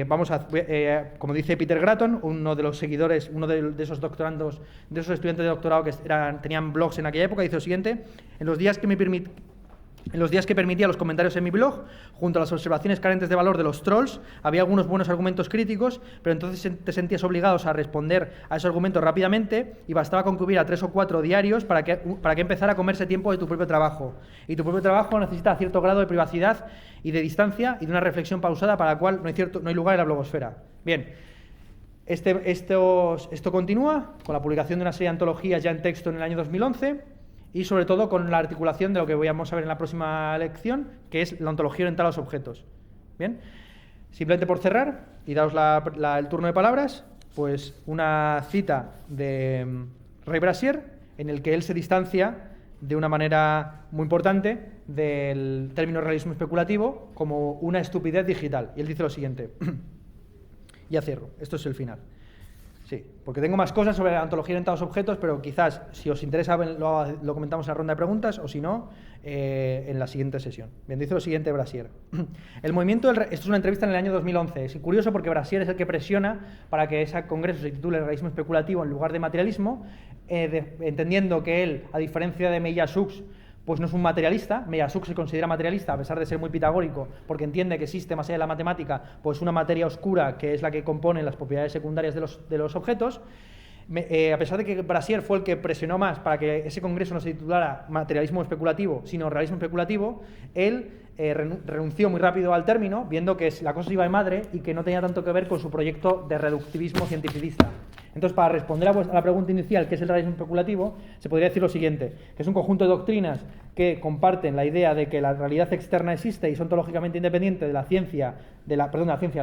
Como dice Peter Gratton, uno de los seguidores, uno de esos doctorandos, de esos estudiantes de doctorado que tenían blogs en aquella época, dice lo siguiente: en los días que permitía los comentarios en mi blog, junto a las observaciones carentes de valor de los trolls, había algunos buenos argumentos críticos, pero entonces te sentías obligados a responder a esos argumentos rápidamente y bastaba con que hubiera 3 o 4 diarios para que empezara a comerse tiempo de tu propio trabajo. Y tu propio trabajo necesita cierto grado de privacidad y de distancia y de una reflexión pausada para la cual no hay lugar en la blogosfera. Bien, esto continúa con la publicación de una serie de antologías ya en texto en el año 2011, y sobre todo con la articulación de lo que vamos a ver en la próxima lección, que es la ontología orientada a los objetos. Bien, simplemente por cerrar y daros el turno de palabras, pues una cita de Ray Brasier, en el que él se distancia de una manera muy importante del término realismo especulativo como una estupidez digital. Y él dice lo siguiente, ya cierro, esto es el final. Sí, porque tengo más cosas sobre la ontología orientada a los objetos, pero quizás, si os interesa, lo comentamos en la ronda de preguntas, o si no, en la siguiente sesión. Bien, dice lo siguiente Brasier. El movimiento esto es una entrevista en el año 2011. Es curioso porque Brasier es el que presiona para que ese congreso se titule Realismo especulativo en lugar de materialismo, entendiendo que él, a diferencia de Meillassoux, pues no es un materialista. Meillassoux se considera materialista a pesar de ser muy pitagórico, porque entiende que existe más allá de la matemática pues una materia oscura que es la que compone las propiedades secundarias de los objetos. A pesar de que Brasier fue el que presionó más para que ese congreso no se titulara materialismo especulativo, sino realismo especulativo, él renunció muy rápido al término, viendo que la cosa iba de madre y que no tenía tanto que ver con su proyecto de reductivismo cientificista. Entonces, para responder a la pregunta inicial, ¿qué es el realismo especulativo?, se podría decir lo siguiente, que es un conjunto de doctrinas que comparten la idea de que la realidad externa existe y es ontológicamente independiente de la ciencia, la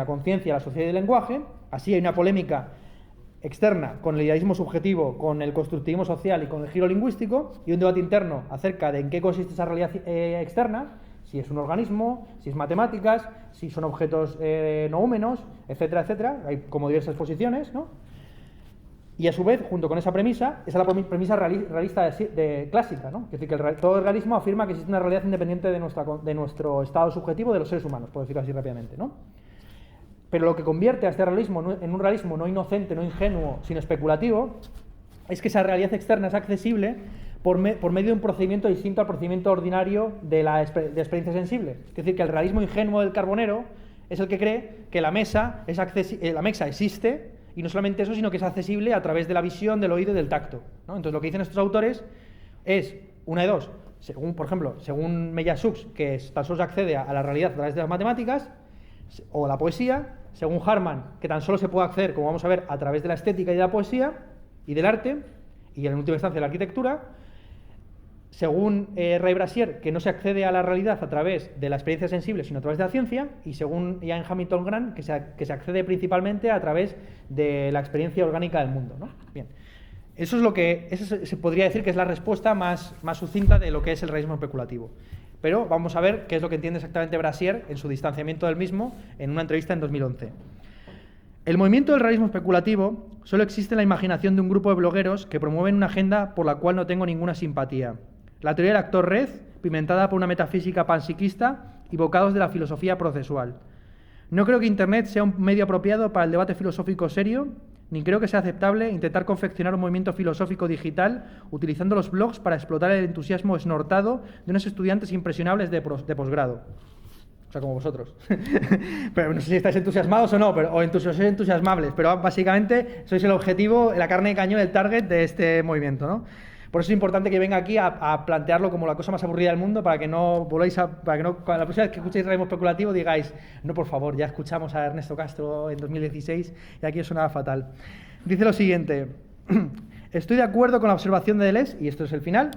conciencia, la sociedad y el lenguaje. Así hay una polémica externa con el idealismo subjetivo, con el constructivismo social y con el giro lingüístico, y un debate interno acerca de en qué consiste esa realidad externa, si es un organismo, si es matemáticas, si son objetos noúmenos, etcétera, etcétera. Hay como diversas posiciones, ¿no? Y a su vez, junto con esa premisa, esa es la premisa realista clásica, ¿no? Es decir, que todo el realismo afirma que existe una realidad independiente de nuestro estado subjetivo de los seres humanos, por decirlo así rápidamente, ¿no? Pero lo que convierte a este realismo en un realismo no inocente, no ingenuo, sino especulativo, es que esa realidad externa es accesible por medio de un procedimiento distinto al procedimiento ordinario de experiencia sensible. Es decir, que el realismo ingenuo del carbonero es el que cree que la mesa existe, y no solamente eso, sino que es accesible a través de la visión, del oído y del tacto, ¿no? Entonces, lo que dicen estos autores es una de dos. Por ejemplo, según Meillassoux, que tan solo se accede a la realidad a través de las matemáticas o a la poesía. Según Harman, que tan solo se puede acceder, como vamos a ver, a través de la estética y de la poesía. y del arte, y en última instancia la arquitectura. Según Ray Brasier, que no se accede a la realidad a través de la experiencia sensible, sino a través de la ciencia, y según Ian Hamilton Grant, que se accede principalmente a través de la experiencia orgánica del mundo, ¿no? Bien. Eso se podría decir que es la respuesta más sucinta de lo que es el realismo especulativo. Pero vamos a ver qué es lo que entiende exactamente Brasier en su distanciamiento del mismo en una entrevista en 2011. El movimiento del realismo especulativo solo existe en la imaginación de un grupo de blogueros que promueven una agenda por la cual no tengo ninguna simpatía. La teoría del actor Red, pimentada por una metafísica panpsiquista y bocados de la filosofía procesual. No creo que Internet sea un medio apropiado para el debate filosófico serio, ni creo que sea aceptable intentar confeccionar un movimiento filosófico digital utilizando los blogs para explotar el entusiasmo esnortado de unos estudiantes impresionables de posgrado. O sea, como vosotros. Pero no sé si estáis entusiasmados o no, o sois entusiasmables, pero básicamente sois el objetivo, la carne de cañón, el target de este movimiento, ¿no? Por eso es importante que venga aquí a plantearlo como la cosa más aburrida del mundo, para que no para que no, la próxima vez que escuchéis realismo especulativo digáis, no, por favor, ya escuchamos a Ernesto Castro en 2016 y aquí os sonaba fatal. Dice lo siguiente: estoy de acuerdo con la observación de Deleuze, y esto es el final,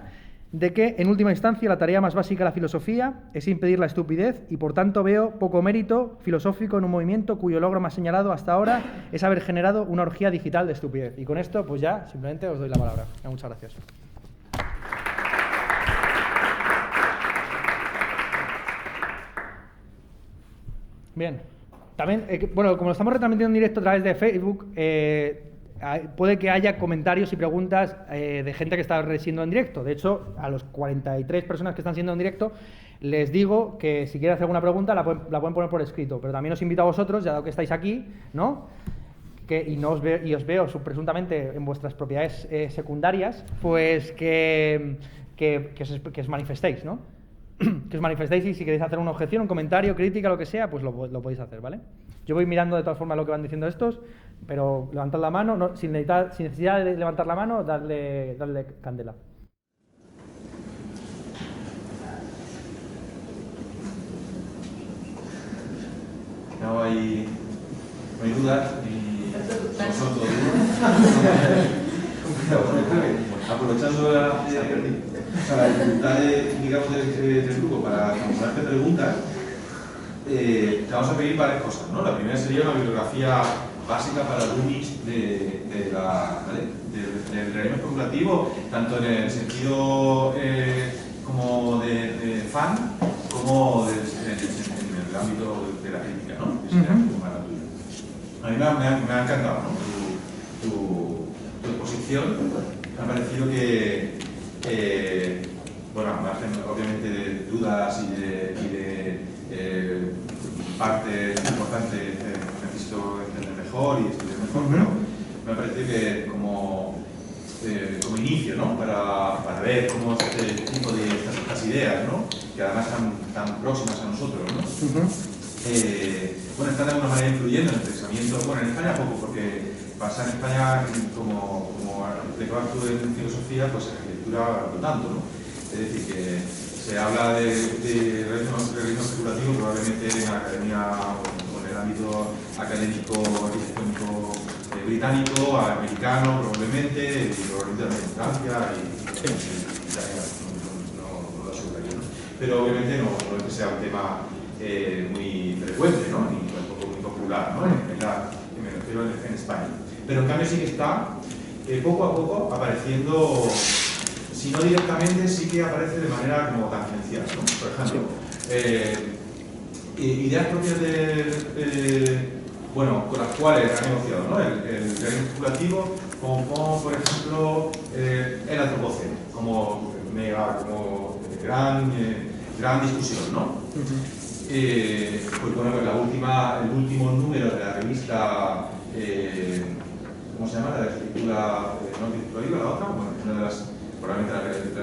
de que, en última instancia, la tarea más básica de la filosofía es impedir la estupidez, y por tanto veo poco mérito filosófico en un movimiento cuyo logro más señalado hasta ahora es haber generado una orgía digital de estupidez. Y con esto, pues ya, simplemente os doy la palabra. Muchas gracias. Bien. También, bueno, como lo estamos retransmitiendo en directo a través de Facebook, puede que haya comentarios y preguntas de gente que está siendo en directo. De hecho, a los 43 personas que están siendo en directo, les digo que si quieren hacer alguna pregunta la pueden poner por escrito. Pero también os invito a vosotros, ya dado que estáis aquí, ¿no? Os veo presuntamente en vuestras propiedades secundarias, pues que os manifestéis, ¿no? Que os manifestéis, y si queréis hacer una objeción, un comentario, crítica, lo que sea, pues lo podéis hacer, ¿vale? Yo voy mirando de todas formas lo que van diciendo estos, pero levantad la mano, no, sin necesidad de levantar la mano, darle candela. No hay dudas y no son todos. Aprovechando la dificultad del grupo para formularte preguntas, te vamos a pedir varias cosas, ¿no? La primera sería una bibliografía básica para el UNIX del realismo especulativo, tanto en el sentido como de fan, como en el ámbito de la crítica, ¿no? Que sería como la tuya. A mí me ha encantado, ¿no? Tu exposición. Me ha parecido que bueno, al margen obviamente de dudas y de partes importantes que necesito entender mejor y estudiar mejor, pero me ha parecido que como inicio, ¿no? Para ver cómo es este tipo de estas ideas, ¿no? Que además están tan próximas a nosotros, ¿no? Bueno, están de alguna manera influyendo en el pensamiento. Bueno, en España poco, porque pasa en España como arquitecto en filosofía, pues en arquitectura no tanto, ¿no? Es decir, que se habla de realismo especulativo probablemente en la academia o en el ámbito académico arquitectónico británico, americano probablemente, y probablemente también en Francia y Italia, no lo aseguraría, ¿no? Pero obviamente no es que sea un tema muy frecuente, ¿no? Ni tampoco muy popular, ¿no? Me refiero en España. Pero en cambio sí que está poco a poco apareciendo, si no directamente, sí que aparece de manera como tangencial, ¿no? Por ejemplo, ideas propias bueno, con las cuales han negociado, ¿no? El realismo especulativo, como por ejemplo el antropoceno, como gran discusión, ¿no? Pues bueno, el último número de la revista, ¿cómo se llama? La escritura, no digo la otra, bueno, una de las, probablemente la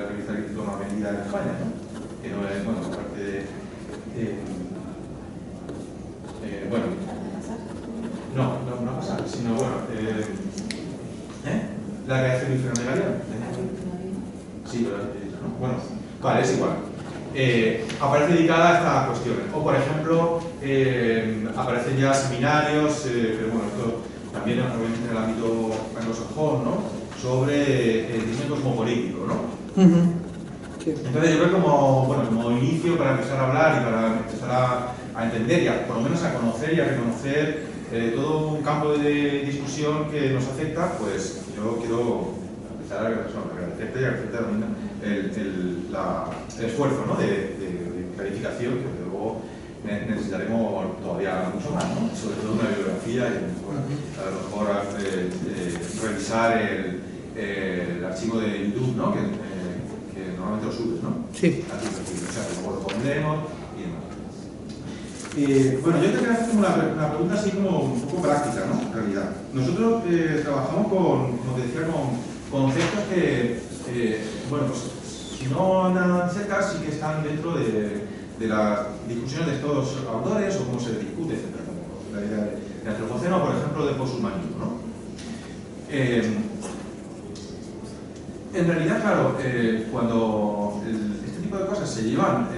revista de escritura más vendida en España, ¿no? Que no es, bueno, aparte de bueno, no pasa, sino bueno, la reacción infernegariana. Sí, pero ¿no? Bueno, vale, es igual. Aparece dedicada a estas cuestiones. O, por ejemplo, aparecen ya seminarios, pero bueno, esto también obviamente en el ámbito anglosajón, ¿no? sobre el diseño cosmopolítico, ¿no? Sí. Entonces yo creo como inicio para empezar a hablar y para empezar a entender y por lo menos a conocer y a reconocer todo un campo de discusión que nos afecta, pues yo quiero empezar a agradecerte y agradecerte también el esfuerzo, ¿no? de clarificación que luego necesitaremos todavía mucho más, ¿no? Sobre todo una bibliografía y a lo mejor revisar el archivo de YouTube, ¿no? que normalmente lo subes, ¿no? Sí. Aquí, o sea, que luego lo pondremos y demás. Bueno, yo te quería hacer una pregunta así como un poco práctica, ¿no? En realidad. Nosotros trabajamos como te decía, con conceptos que, bueno, pues si no andan cerca, sí que están dentro de las discusiones de estos autores o cómo se discute, etc. La idea de antropoceno, por ejemplo, de poshumanismo, ¿no? En realidad, claro, cuando este tipo de cosas se llevan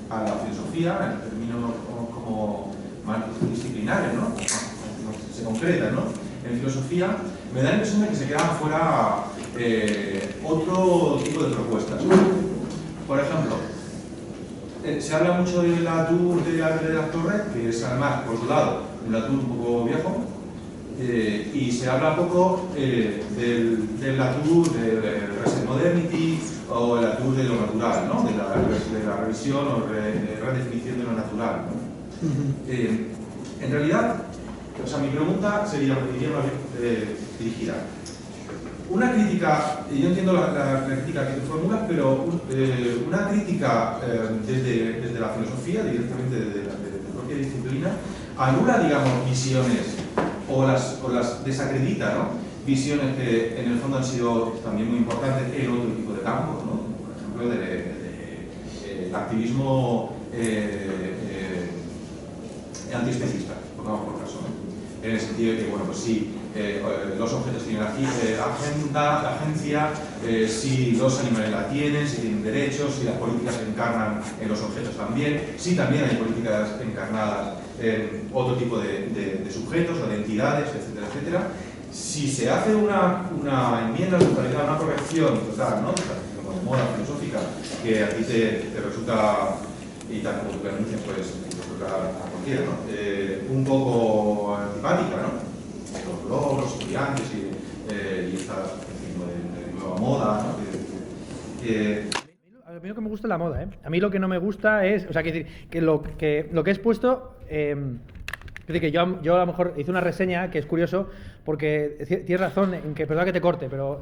a la filosofía, en términos como más disciplinarios, ¿no? Se concretan, ¿no? En filosofía, me da la impresión de que se quedan fuera otro tipo de propuestas. Por ejemplo, se habla mucho de la tour de las Torres, que es además, por su lado, una tour un poco viejo, y se habla poco del Latour de Recent Modernity o el Latour de lo natural, ¿no? de la revisión o redefinición de lo natural, ¿no? En realidad, o sea, mi pregunta sería dirigida. Una crítica, yo entiendo la crítica que tú formulas, pero una crítica desde la filosofía, directamente desde la propia disciplina, anula, digamos, visiones o las desacredita, ¿no? Visiones que en el fondo han sido también muy importantes en otro tipo de campos, ¿no? Por ejemplo, del activismo antiespecista, pongamos por caso, ¿no? En el sentido de que, bueno, pues sí, los objetos tienen agencia, si los animales la tienen, si tienen derechos, si las políticas se encarnan en los objetos también, si también hay políticas encarnadas en otro tipo de sujetos o de entidades, etcétera, etcétera. Si se hace una enmienda de totalidad, una corrección total, ¿no? Como de moda filosófica, que a ti te resulta, y tal como tú lo anuncias, pues te resulta a cualquiera, ¿no? Un poco antipática, ¿no? Los blogs, los estudiantes y esta de nueva moda, ¿no? A mí lo que me gusta es la moda, ¿eh? A mí lo que no me gusta es, o sea, que decir, que lo que he expuesto, es decir, que yo a lo mejor hice una reseña que es curioso, porque tienes razón en que, perdón que te corte, pero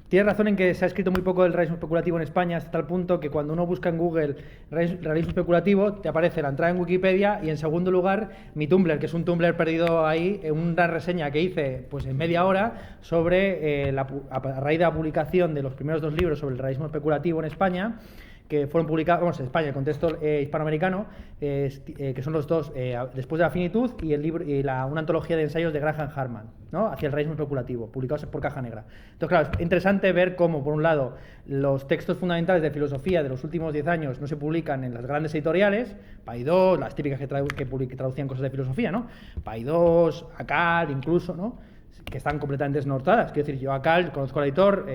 tienes razón en que se ha escrito muy poco del realismo especulativo en España, hasta tal punto que cuando uno busca en Google realismo especulativo, te aparece la entrada en Wikipedia y en segundo lugar mi Tumblr, que es un Tumblr perdido ahí, una reseña que hice pues en media hora sobre, a raíz de la publicación de los primeros 2 libros sobre el realismo especulativo en España, que fueron publicados, vamos, en España, el contexto hispanoamericano, que son los dos, Después de la finitud y el libro y una antología de ensayos de Graham Harman, ¿no? Hacia el realismo especulativo, publicados por Caja Negra. Entonces, claro, es interesante ver cómo, por un lado, los textos fundamentales de filosofía de los últimos 10 años no se publican en las grandes editoriales, Paidós, las típicas que traducían cosas de filosofía, ¿no? Paidós, Acal, incluso, ¿no? Que están completamente desnortadas. Quiero decir, yo acá conozco al editor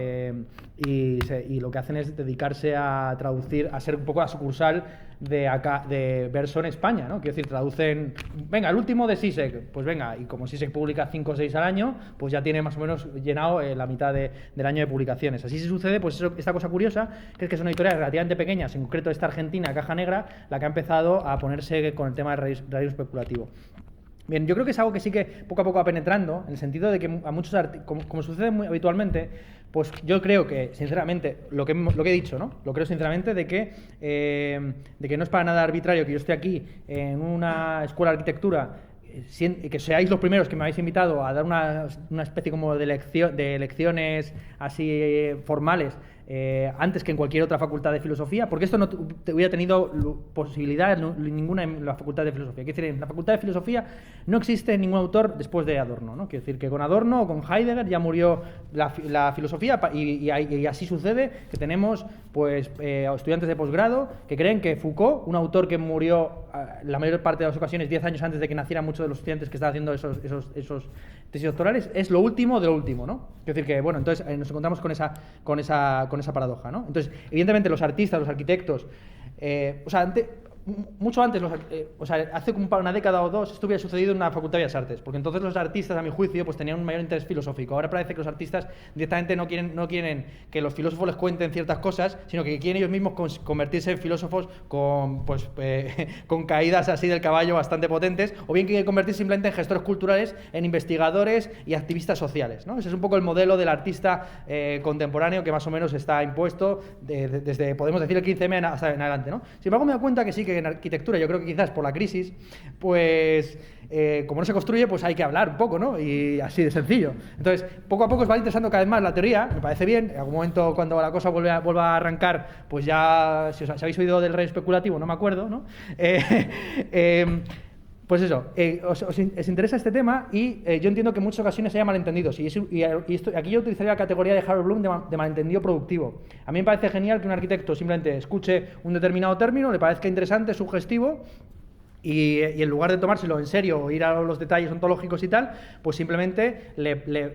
y lo que hacen es dedicarse a traducir, a ser un poco la sucursal de Verso en España, ¿no? Quiero decir, traducen, venga, el último de Zizek, pues venga, y como Zizek publica 5 o 6 al año, pues ya tiene más o menos llenado la mitad del año de publicaciones. Así se sucede, pues esta cosa curiosa, que es que son editoriales relativamente pequeñas, en concreto esta argentina, Caja Negra, la que ha empezado a ponerse con el tema del realismo especulativo. Bien, yo creo que es algo que sí que poco a poco va penetrando, en el sentido de que a muchos como sucede muy habitualmente, pues yo creo que, sinceramente, lo que he dicho, ¿no? Lo creo sinceramente de que no es para nada arbitrario que yo esté aquí en una escuela de arquitectura, que seáis los primeros que me habéis invitado a dar una especie como de lecciones así formales antes que en cualquier otra facultad de filosofía, porque esto no hubiera tenido posibilidad ninguna en la facultad de filosofía. Quiero decir, en la facultad de filosofía no existe ningún autor después de Adorno, ¿no? Quiero decir que con Adorno o con Heidegger ya murió la filosofía y así sucede que tenemos pues estudiantes de posgrado que creen que Foucault, un autor que murió la mayor parte de las ocasiones 10 años antes de que nacieran muchos de los estudiantes que están haciendo esos tesis doctorales, es lo último de lo último, ¿no? Quiero decir que, bueno, entonces nos encontramos con esa paradoja, ¿no? Entonces, evidentemente los artistas, los arquitectos, mucho antes, hace como una década o dos, esto hubiera sucedido en una facultad de Bellas Artes, porque entonces los artistas, a mi juicio, pues tenían un mayor interés filosófico. Ahora parece que los artistas directamente no quieren que los filósofos les cuenten ciertas cosas, sino que quieren ellos mismos convertirse en filósofos con caídas así del caballo bastante potentes, o bien quieren convertirse simplemente en gestores culturales, en investigadores y activistas sociales, ¿no? Ese es un poco el modelo del artista contemporáneo que más o menos está impuesto desde, podemos decir, el 15M hasta en adelante, ¿no? Sin embargo, me doy cuenta que sí, que en arquitectura, yo creo que quizás por la crisis, pues como no se construye, pues hay que hablar un poco, ¿no? Y así de sencillo. Entonces, poco a poco os va interesando cada vez más la teoría, me parece bien. En algún momento, cuando la cosa vuelva a arrancar, pues ya, si habéis oído del rey especulativo, no me acuerdo, ¿no? Pues eso, os interesa este tema y yo entiendo que en muchas ocasiones haya malentendidos aquí yo utilizaría la categoría de Harold Bloom de malentendido productivo. A mí me parece genial que un arquitecto simplemente escuche un determinado término, le parezca interesante, sugestivo, y en lugar de tomárselo en serio o ir a los detalles ontológicos y tal, pues simplemente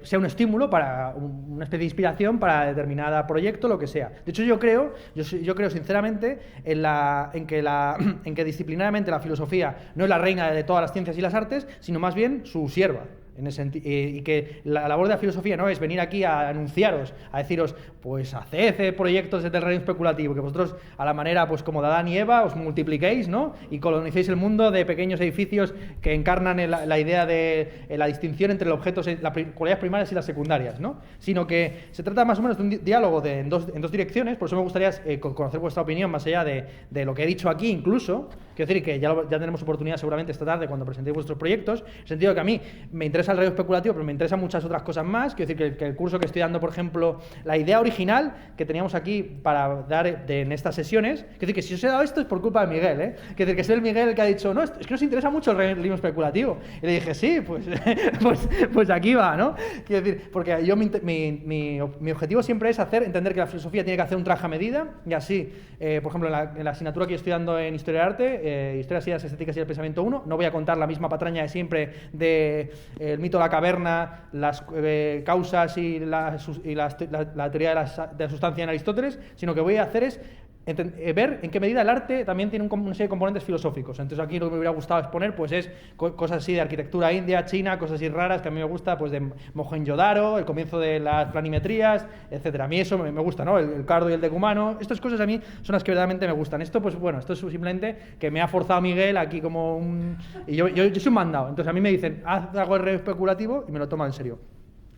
sea un estímulo para una especie de inspiración para determinado proyecto, lo que sea. De hecho, yo creo sinceramente en que disciplinariamente la filosofía no es la reina de todas las ciencias y las artes, sino más bien su sierva. Y que la labor de la filosofía no es venir aquí a anunciaros, a deciros, pues haced proyectos de terreno especulativo, que vosotros a la manera, pues como de Adán y Eva, os multipliquéis, ¿no? Y colonicéis el mundo de pequeños edificios que encarnan la idea de la distinción entre los objetos, las cualidades primarias y las secundarias, ¿no? Sino que se trata más o menos de un diálogo en dos direcciones. Por eso me gustaría conocer vuestra opinión más allá de lo que he dicho aquí incluso. Quiero decir que ya tenemos oportunidad seguramente esta tarde cuando presentéis vuestros proyectos, en el sentido de que a mí me interesa el rey especulativo, pero me interesan muchas otras cosas más. Quiero decir que el curso que estoy dando, por ejemplo, la idea original que teníamos aquí para dar en estas sesiones, quiero decir que si os he dado esto es por culpa de Miguel, ¿eh? Quiero decir que es el Miguel el que ha dicho, no, es que nos interesa mucho el realismo especulativo. Y le dije, sí, pues aquí va, ¿no? Quiero decir, porque yo mi objetivo siempre es entender que la filosofía tiene que hacer un traje a medida, y así, por ejemplo, en la asignatura que yo estoy dando en Historia del Arte, Historia, Ideas Estéticas y el Pensamiento 1, no voy a contar la misma patraña de siempre el mito de la caverna, las causas y la teoría de la sustancia en Aristóteles, sino que voy a hacer es ver en qué medida el arte también tiene una serie de componentes filosóficos. Entonces aquí lo que me hubiera gustado exponer pues es cosas así de arquitectura india, china, cosas así raras que a mí me gusta, pues de Mohenjo-Daro, el comienzo de las planimetrías, etcétera. A mí eso me gusta, ¿no? El cardo y el decumano, estas cosas a mí son las que verdaderamente me gustan. Esto, pues bueno, esto es simplemente que me ha forzado Miguel aquí como un... Y yo soy un mandado. Entonces a mí me dicen, haz algo de especulativo y me lo toma en serio.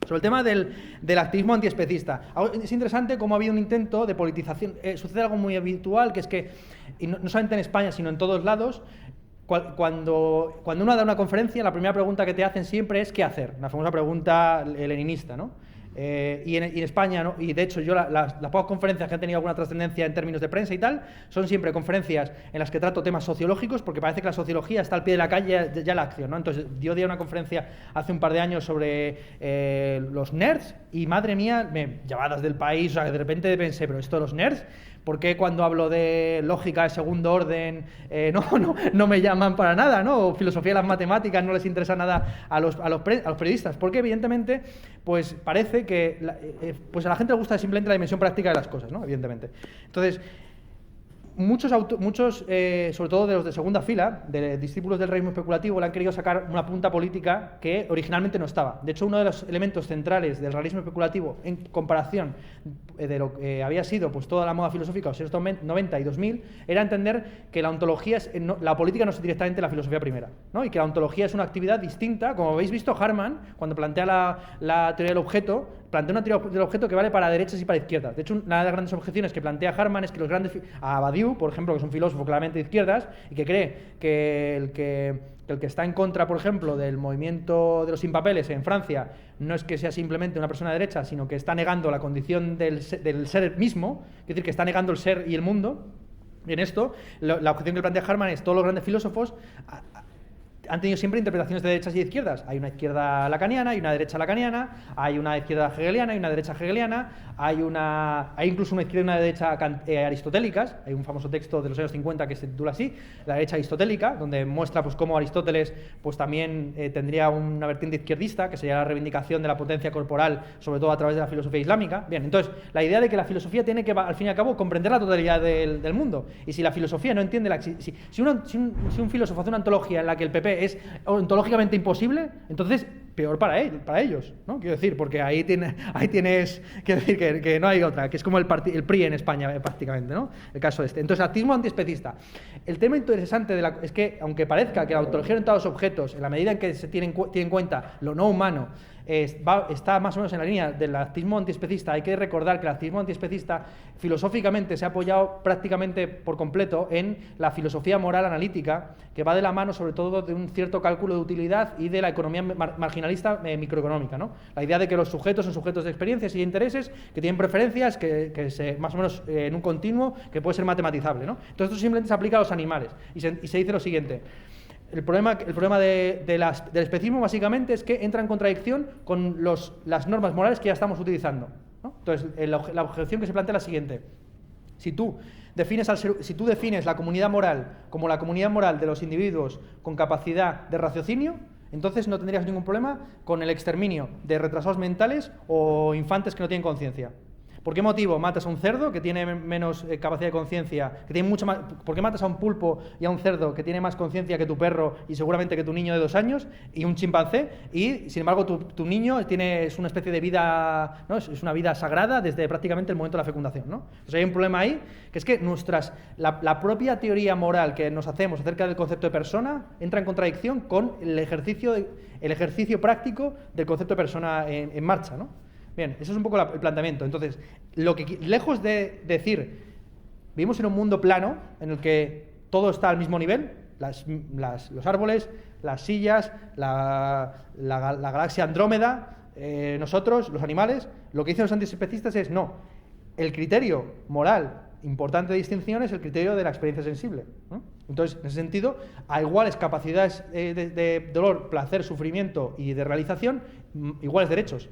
Sobre el tema del activismo antiespecista, es interesante cómo ha habido un intento de politización. Sucede algo muy habitual, que es que, y no solamente en España, sino en todos lados, cuando uno da una conferencia, la primera pregunta que te hacen siempre es ¿qué hacer? La famosa pregunta leninista, ¿no? Y en España, ¿no? Y de hecho yo las pocas conferencias que han tenido alguna trascendencia en términos de prensa y tal, son siempre conferencias en las que trato temas sociológicos, porque parece que la sociología está al pie de la calle ya la acción, ¿no? Entonces yo di una conferencia hace un par de años sobre los nerds y madre mía, llamadas del país, o sea, de repente pensé, pero esto de los nerds, ¿por qué cuando hablo de lógica de segundo orden no me llaman para nada, ¿no? O filosofía de las matemáticas no les interesa nada a los periodistas? Porque evidentemente, pues parece que pues a la gente le gusta simplemente la dimensión práctica de las cosas, ¿no? Evidentemente. Entonces, muchos sobre todo de los de segunda fila, de discípulos del realismo especulativo, le han querido sacar una punta política que originalmente no estaba. De hecho, uno de los elementos centrales del realismo especulativo en comparación de lo que había sido pues toda la moda filosófica de los años 90 y 2000 era entender que la ontología la política no es directamente la filosofía primera, ¿no? Y que la ontología es una actividad distinta. Como habéis visto, Harman, cuando plantea la teoría del objeto, plantea una teoría del objeto que vale para derechas y para izquierdas. De hecho, una de las grandes objeciones que plantea Harman es que los grandes... A Badiou, por ejemplo, que es un filósofo claramente de izquierdas y que cree que que el que está en contra, por ejemplo, del movimiento de los sin papeles en Francia no es que sea simplemente una persona de derecha, sino que está negando la condición del ser mismo, es decir, que está negando el ser y el mundo. Y en esto, la objeción que plantea Hartmann es: todos los grandes filósofos han tenido siempre interpretaciones de derechas y de izquierdas. Hay una izquierda lacaniana, hay una derecha lacaniana, hay una izquierda hegeliana, hay una derecha hegeliana, hay incluso una izquierda y una derecha aristotélicas. Hay un famoso texto de los años 50 que se titula así, La derecha aristotélica, donde muestra pues cómo Aristóteles pues también tendría una vertiente izquierdista, que sería la reivindicación de la potencia corporal, sobre todo a través de la filosofía islámica. Bien, entonces, la idea de que la filosofía tiene que, al fin y al cabo, comprender la totalidad del mundo. Y si la filosofía no entiende si un filósofo hace una ontología en la que el PP es ontológicamente imposible, entonces peor para ellos, ¿no? Quiero decir, porque ahí tienes quiero decir que no hay otra, que es como el PRI en España prácticamente, ¿no? El caso este. Entonces, ateísmo antiespecista. El tema interesante es que, aunque parezca que la ontología orientada a los objetos, en la medida en que se tiene en cuenta lo no humano, está más o menos en la línea del ateísmo antiespecista, hay que recordar que el ateísmo antiespecista filosóficamente se ha apoyado prácticamente por completo en la filosofía moral analítica, que va de la mano sobre todo de un cierto cálculo de utilidad y de la economía marginalista microeconómica, ¿no? La idea de que los sujetos son sujetos de experiencias y de intereses, que tienen preferencias, más o menos en un continuo, que puede ser matematizable, ¿no? Entonces esto simplemente se aplica a los animales y se dice lo siguiente: el problema del especismo básicamente es que entra en contradicción con las normas morales que ya estamos utilizando, ¿no? Entonces, la objeción que se plantea es la siguiente: si tú defines la comunidad moral como la comunidad moral de los individuos con capacidad de raciocinio, entonces no tendrías ningún problema con el exterminio de retrasados mentales o infantes que no tienen conciencia. ¿Por qué motivo matas a un cerdo que tiene menos capacidad de conciencia, que tiene mucho más? ¿Por qué matas a un pulpo y a un cerdo que tiene más conciencia que tu perro y seguramente que tu niño de 2 años y un chimpancé? Y sin embargo tu niño es una especie de vida, ¿no? Es una vida sagrada desde prácticamente el momento de la fecundación, ¿no? Entonces hay un problema ahí, que es que la propia teoría moral que nos hacemos acerca del concepto de persona entra en contradicción con el ejercicio práctico del concepto de persona en marcha, ¿no? Bien, eso es un poco el planteamiento. Entonces, lejos de decir, vivimos en un mundo plano en el que todo está al mismo nivel, los árboles, las sillas, la galaxia Andrómeda, nosotros, los animales, lo que dicen los antiespecistas es no. El criterio moral importante de distinción es el criterio de la experiencia sensible, ¿no? Entonces, en ese sentido, a iguales capacidades de dolor, placer, sufrimiento y de realización, iguales derechos.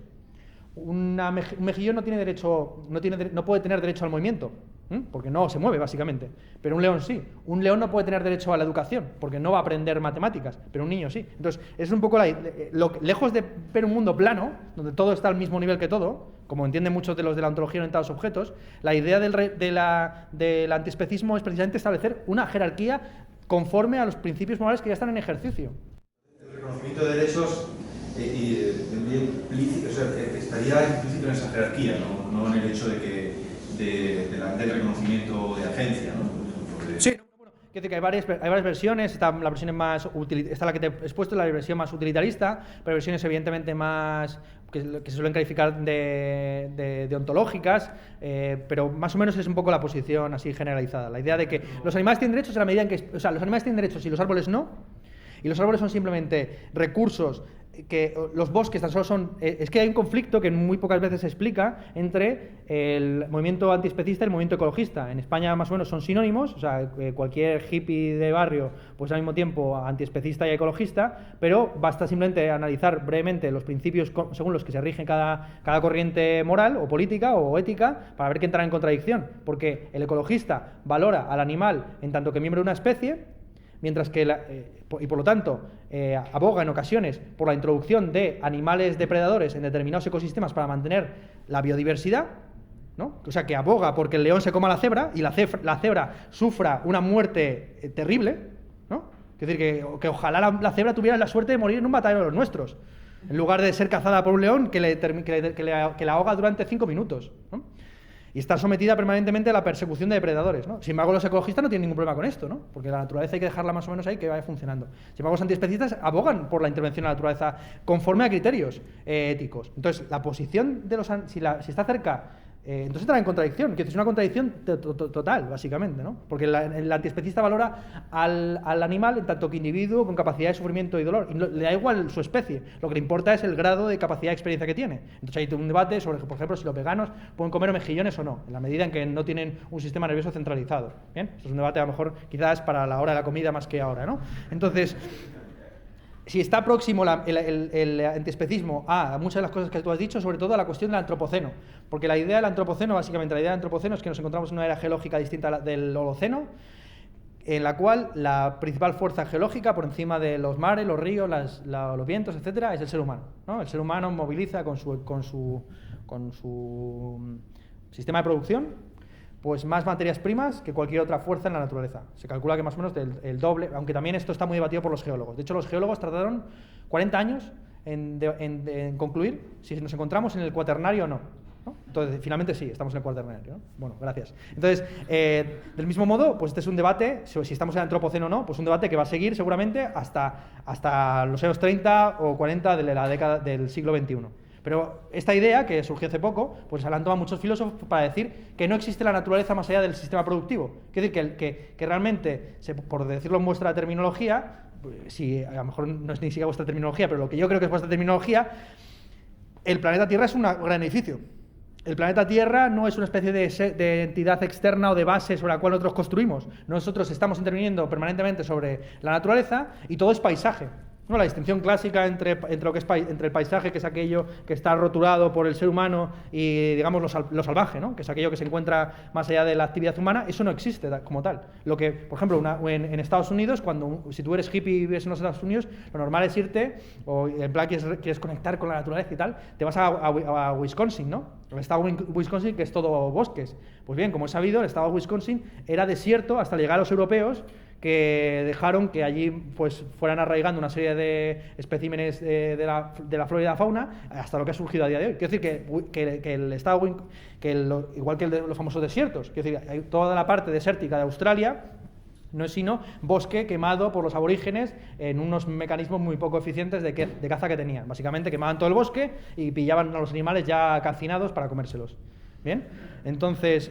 Un mejillón no puede tener derecho al movimiento, porque no se mueve, básicamente. Pero un león sí. Un león no puede tener derecho a la educación, porque no va a aprender matemáticas, pero un niño sí. Entonces, es un poco lejos de ver un mundo plano, donde todo está al mismo nivel que todo, como entienden muchos de los de la ontología orientada a los objetos, la idea del antiespecismo es precisamente establecer una jerarquía conforme a los principios morales que ya están en ejercicio. El reconocimiento de derechos estaría implícito en esa jerarquía, no en el hecho del reconocimiento de agencia, ¿no? Sí, bueno, quiero decir que hay varias versiones. Está la versión está la que te he expuesto, la versión más utilitarista, pero versiones evidentemente más que se suelen calificar de ontológicas, pero más o menos es un poco la posición así generalizada. La idea de que los animales tienen derechos en la medida en que, o sea, los animales tienen derechos y los árboles no, y los árboles son simplemente recursos que los bosques tan solo son... es que hay un conflicto que muy pocas veces se explica entre el movimiento antiespecista y el movimiento ecologista. En España más o menos son sinónimos, o sea, cualquier hippie de barrio pues al mismo tiempo antiespecista y ecologista, pero basta simplemente analizar brevemente los principios según los que se rige cada corriente moral o política o ética para ver que entra en contradicción, porque el ecologista valora al animal en tanto que miembro de una especie, mientras que, y por lo tanto, aboga en ocasiones por la introducción de animales depredadores en determinados ecosistemas para mantener la biodiversidad, ¿no? O sea, que aboga porque el león se coma a la cebra y la cebra sufra una muerte terrible, ¿no? Es decir, que ojalá la cebra tuviera la suerte de morir en un batallón de los nuestros, en lugar de ser cazada por un león que la ahoga durante 5 minutos, ¿no? Y estar sometida permanentemente a la persecución de depredadores, ¿no? Sin embargo, los ecologistas no tienen ningún problema con esto, ¿no? Porque la naturaleza hay que dejarla más o menos ahí, que vaya funcionando. Sin embargo, los antiespecistas abogan por la intervención a la naturaleza conforme a criterios éticos. Entonces, la posición de si está cerca Entonces entra en contradicción, que es una contradicción total, básicamente, ¿no? Porque el antiespecista valora al animal en tanto que individuo con capacidad de sufrimiento y dolor, y le da igual su especie, lo que le importa es el grado de capacidad de experiencia que tiene. Entonces hay un debate sobre, por ejemplo, si los veganos pueden comer mejillones o no, en la medida en que no tienen un sistema nervioso centralizado. ¿Bien? Eso es un debate a lo mejor quizás para la hora de la comida más que ahora, ¿no? Entonces, si está próximo el antiespecismo a muchas de las cosas que tú has dicho, sobre todo a la cuestión del antropoceno, porque la idea del antropoceno, básicamente la idea del antropoceno es que nos encontramos en una era geológica distinta a la del Holoceno, en la cual la principal fuerza geológica por encima de los mares, los ríos, los vientos, etcétera, es el ser humano, ¿no? El ser humano moviliza con su sistema de producción pues más materias primas que cualquier otra fuerza en la naturaleza. Se calcula que más o menos el doble, aunque también esto está muy debatido por los geólogos. De hecho, los geólogos tardaron 40 años en concluir si nos encontramos en el cuaternario o no, ¿no? Entonces, finalmente sí, estamos en el cuaternario, ¿no? Bueno, gracias. Entonces, del mismo modo, pues este es un debate, si estamos en el antropoceno o no, pues un debate que va a seguir seguramente hasta los años 30 o 40 de la década del siglo XXI. Pero esta idea, que surgió hace poco, pues se la han tomado muchos filósofos para decir que no existe la naturaleza más allá del sistema productivo. Quiere decir que realmente, por decirlo en vuestra terminología, si a lo mejor no es ni siquiera vuestra terminología, pero lo que yo creo que es vuestra terminología, el planeta Tierra es un gran edificio. El planeta Tierra no es una especie de entidad externa o de base sobre la cual nosotros construimos. Nosotros estamos interviniendo permanentemente sobre la naturaleza y todo es paisaje. No, la distinción clásica entre lo que es entre el paisaje, que es aquello que está rotulado por el ser humano, y digamos lo salvaje, ¿no? Que es aquello que se encuentra más allá de la actividad humana, eso no existe como tal. Lo que, por ejemplo, en Estados Unidos, si tú eres hippie y vives en los Estados Unidos, lo normal es irte, o en plan quieres conectar con la naturaleza y tal, te vas a Wisconsin, ¿no? El estado de Wisconsin, que es todo bosques. Pues bien, como he sabido, el estado de Wisconsin era desierto hasta llegar a los europeos, que dejaron que allí pues fueran arraigando una serie de especímenes de la flora y la fauna hasta lo que ha surgido a día de hoy. Quiero decir que el estado, igual que el de los famosos desiertos, quiero decir, hay toda la parte desértica de Australia no es sino bosque quemado por los aborígenes en unos mecanismos muy poco eficientes de caza que tenían. Básicamente quemaban todo el bosque y pillaban a los animales ya calcinados para comérselos. ¿Bien? Entonces,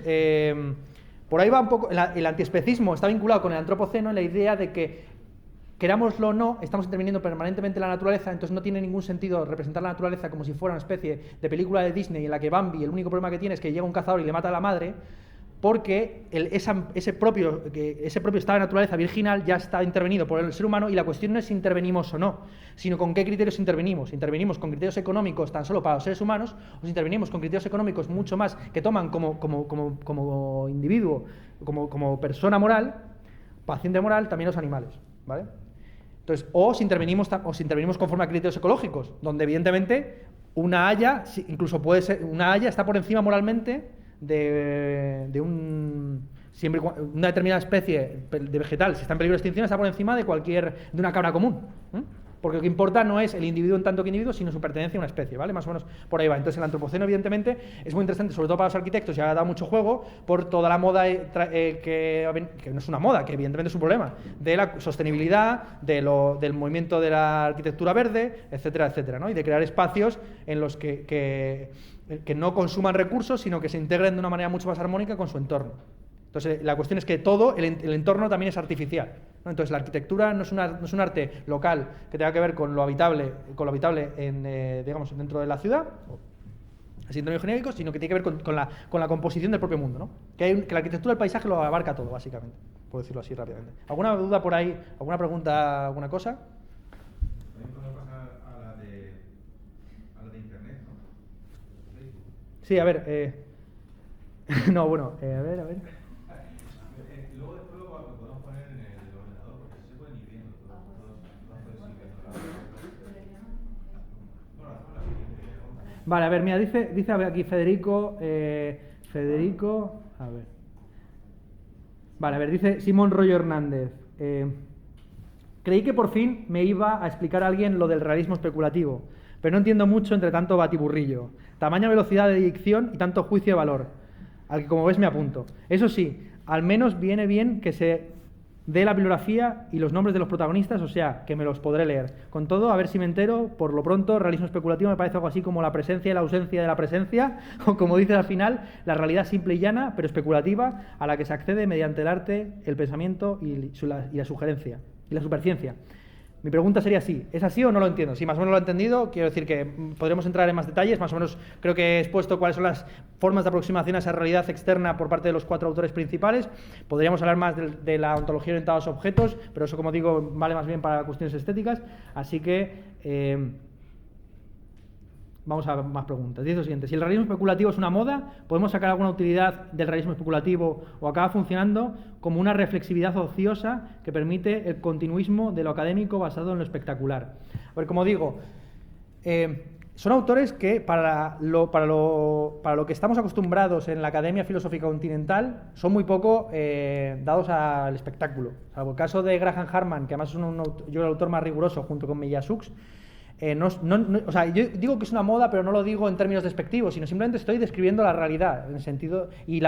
por ahí va un poco, el antiespecismo está vinculado con el antropoceno en la idea de que, querámoslo o no, estamos interviniendo permanentemente en la naturaleza, entonces no tiene ningún sentido representar la naturaleza como si fuera una especie de película de Disney en la que Bambi, el único problema que tiene es que llega un cazador y le mata a la madre, porque ese propio estado de naturaleza virginal ya está intervenido por el ser humano, y la cuestión no es si intervenimos o no, sino con qué criterios intervenimos. Si intervenimos con criterios económicos tan solo para los seres humanos, o si intervenimos con criterios económicos mucho más que toman como individuo, como persona moral, paciente moral, también los animales, ¿vale? Entonces, o si intervenimos conforme a criterios ecológicos, donde evidentemente una haya, incluso puede ser, una haya está por encima moralmente de una determinada especie de vegetal, si está en peligro de extinción, está por encima de una cabra común, ¿eh? Porque lo que importa no es el individuo en tanto que individuo, sino su pertenencia a una especie, ¿vale? Más o menos por ahí va. Entonces el antropoceno, evidentemente, es muy interesante, sobre todo para los arquitectos, y ha dado mucho juego por toda la moda que no es una moda, que evidentemente es un problema, de la sostenibilidad, del movimiento de la arquitectura verde, etcétera, etcétera, ¿no? Y de crear espacios en los que no consuman recursos, sino que se integren de una manera mucho más armónica con su entorno. Entonces, la cuestión es que todo, el entorno también es artificial, ¿no? Entonces, la arquitectura no es un arte local que tenga que ver con lo habitable digamos, dentro de la ciudad, así en términos genéricos, sino que tiene que ver con la composición del propio mundo, ¿no? Que la arquitectura del paisaje lo abarca todo, básicamente, por decirlo así rápidamente. ¿Alguna duda por ahí? ¿Alguna pregunta? ¿Alguna cosa? También podemos pasar a la de Internet, ¿no? Sí, a ver. No, bueno, a ver. Luego después lo podemos poner en el ordenador, porque así se pueden ir viendo todos Vale, a ver, mira, dice aquí Federico, a ver. Vale, a ver, dice Simón Rollo Hernández. Creí que por fin me iba a explicar a alguien lo del realismo especulativo, pero no entiendo mucho entre tanto batiburrillo, tamaña velocidad de dicción y tanto juicio de valor, al que como ves me apunto. Eso sí, al menos viene bien que se de la bibliografía y los nombres de los protagonistas, o sea, que me los podré leer. Con todo, a ver si me entero. Por lo pronto, realismo especulativo me parece algo así como la presencia y la ausencia de la presencia, o como dice al final, la realidad simple y llana, pero especulativa, a la que se accede mediante el arte, el pensamiento y la sugerencia, y la superciencia. Mi pregunta sería sí, ¿es así o no lo entiendo? Si más o menos lo he entendido, quiero decir que podremos entrar en más detalles, más o menos creo que he expuesto cuáles son las formas de aproximación a esa realidad externa por parte de los 4 autores principales. Podríamos hablar más de la ontología orientada a los objetos, pero eso, como digo, vale más bien para cuestiones estéticas, así que vamos a ver más preguntas. Dice lo siguiente: si el realismo especulativo es una moda, ¿podemos sacar alguna utilidad del realismo especulativo o acaba funcionando como una reflexividad ociosa que permite el continuismo de lo académico basado en lo espectacular? A ver, como digo, son autores que para lo que estamos acostumbrados en la Academia Filosófica Continental son muy poco dados al espectáculo. Salvo el caso de Graham Harman, que además es yo el autor más riguroso junto con Millasuks. O sea, yo digo que es una moda, pero no lo digo en términos despectivos, sino simplemente estoy describiendo la realidad, en el sentido, y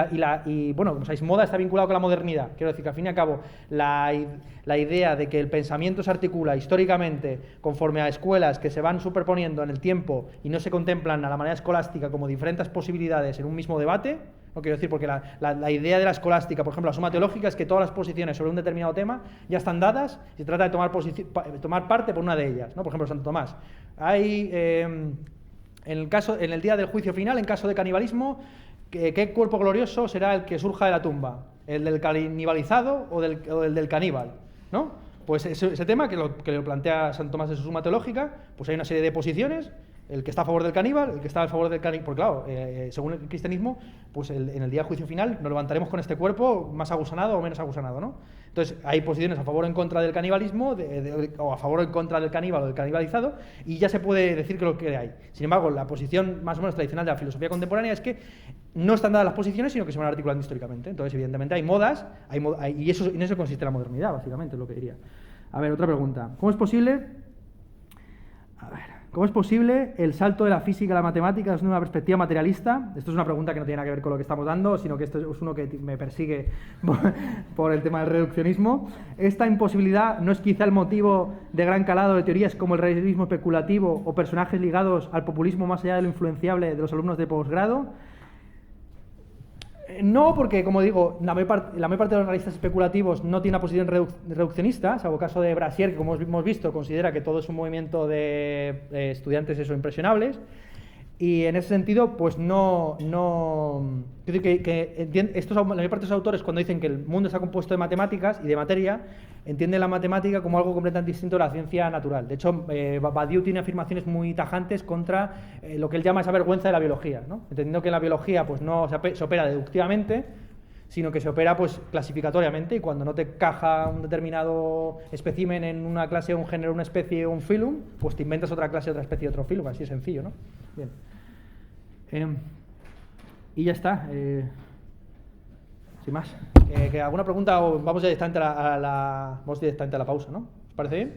bueno, como sabéis, moda está vinculado con la modernidad. Quiero decir que al fin y al cabo la idea de que el pensamiento se articula históricamente conforme a escuelas que se van superponiendo en el tiempo y no se contemplan a la manera escolástica como diferentes posibilidades en un mismo debate. No quiero decir, porque la idea de la escolástica, por ejemplo, la suma teológica, es que todas las posiciones sobre un determinado tema ya están dadas y se trata de tomar parte por una de ellas, ¿no? Por ejemplo, Santo Tomás. Hay, en el día del juicio final, en caso de canibalismo, ¿qué cuerpo glorioso será el que surja de la tumba? ¿El del canibalizado o el del caníbal? ¿No? Pues ese tema que lo plantea Santo Tomás en su suma teológica, pues hay una serie de posiciones. El que está a favor del caníbal, el que está a favor del caníbal, porque claro, según el cristianismo, pues en el día del juicio final nos levantaremos con este cuerpo más agusanado o menos agusanado, ¿no? Entonces hay posiciones a favor o en contra del canibalismo, o a favor o en contra del caníbal o del canibalizado, y ya se puede decir que lo que hay. Sin embargo, la posición más o menos tradicional de la filosofía contemporánea es que no están dadas las posiciones, sino que se van articulando históricamente. Entonces, evidentemente, hay modas, y en eso consiste la modernidad, básicamente, es lo que diría. A ver, otra pregunta. ¿Cómo es posible el salto de la física a la matemática desde una perspectiva materialista? Esto es una pregunta que no tiene nada que ver con lo que estamos dando, sino que esto es uno que me persigue por el tema del reduccionismo. ¿Esta imposibilidad no es quizá el motivo de gran calado de teorías como el realismo especulativo o personajes ligados al populismo más allá de lo influenciable de los alumnos de posgrado? No, porque, como digo, la mayor parte de los realistas especulativos no tiene una posición reduccionista, salvo el caso de Brasier, que como hemos visto considera que todo es un movimiento de estudiantes impresionables, y en ese sentido, pues no quiero decir que la mayor parte de los autores, cuando dicen que el mundo está compuesto de matemáticas y de materia, entienden la matemática como algo completamente distinto de la ciencia natural. De hecho, Badiou tiene afirmaciones muy tajantes contra lo que él llama esa vergüenza de la biología, ¿no? Entendiendo que en la biología pues no se opera deductivamente, sino que se opera pues clasificatoriamente, y cuando no te caja un determinado espécimen en una clase, un género, una especie o un filum, pues te inventas otra clase, otra especie, otro filum, así de sencillo, ¿no? Bien. Y ya está. Sin más. ¿Alguna pregunta o vamos directamente a la pausa, ¿no? ¿Os parece bien?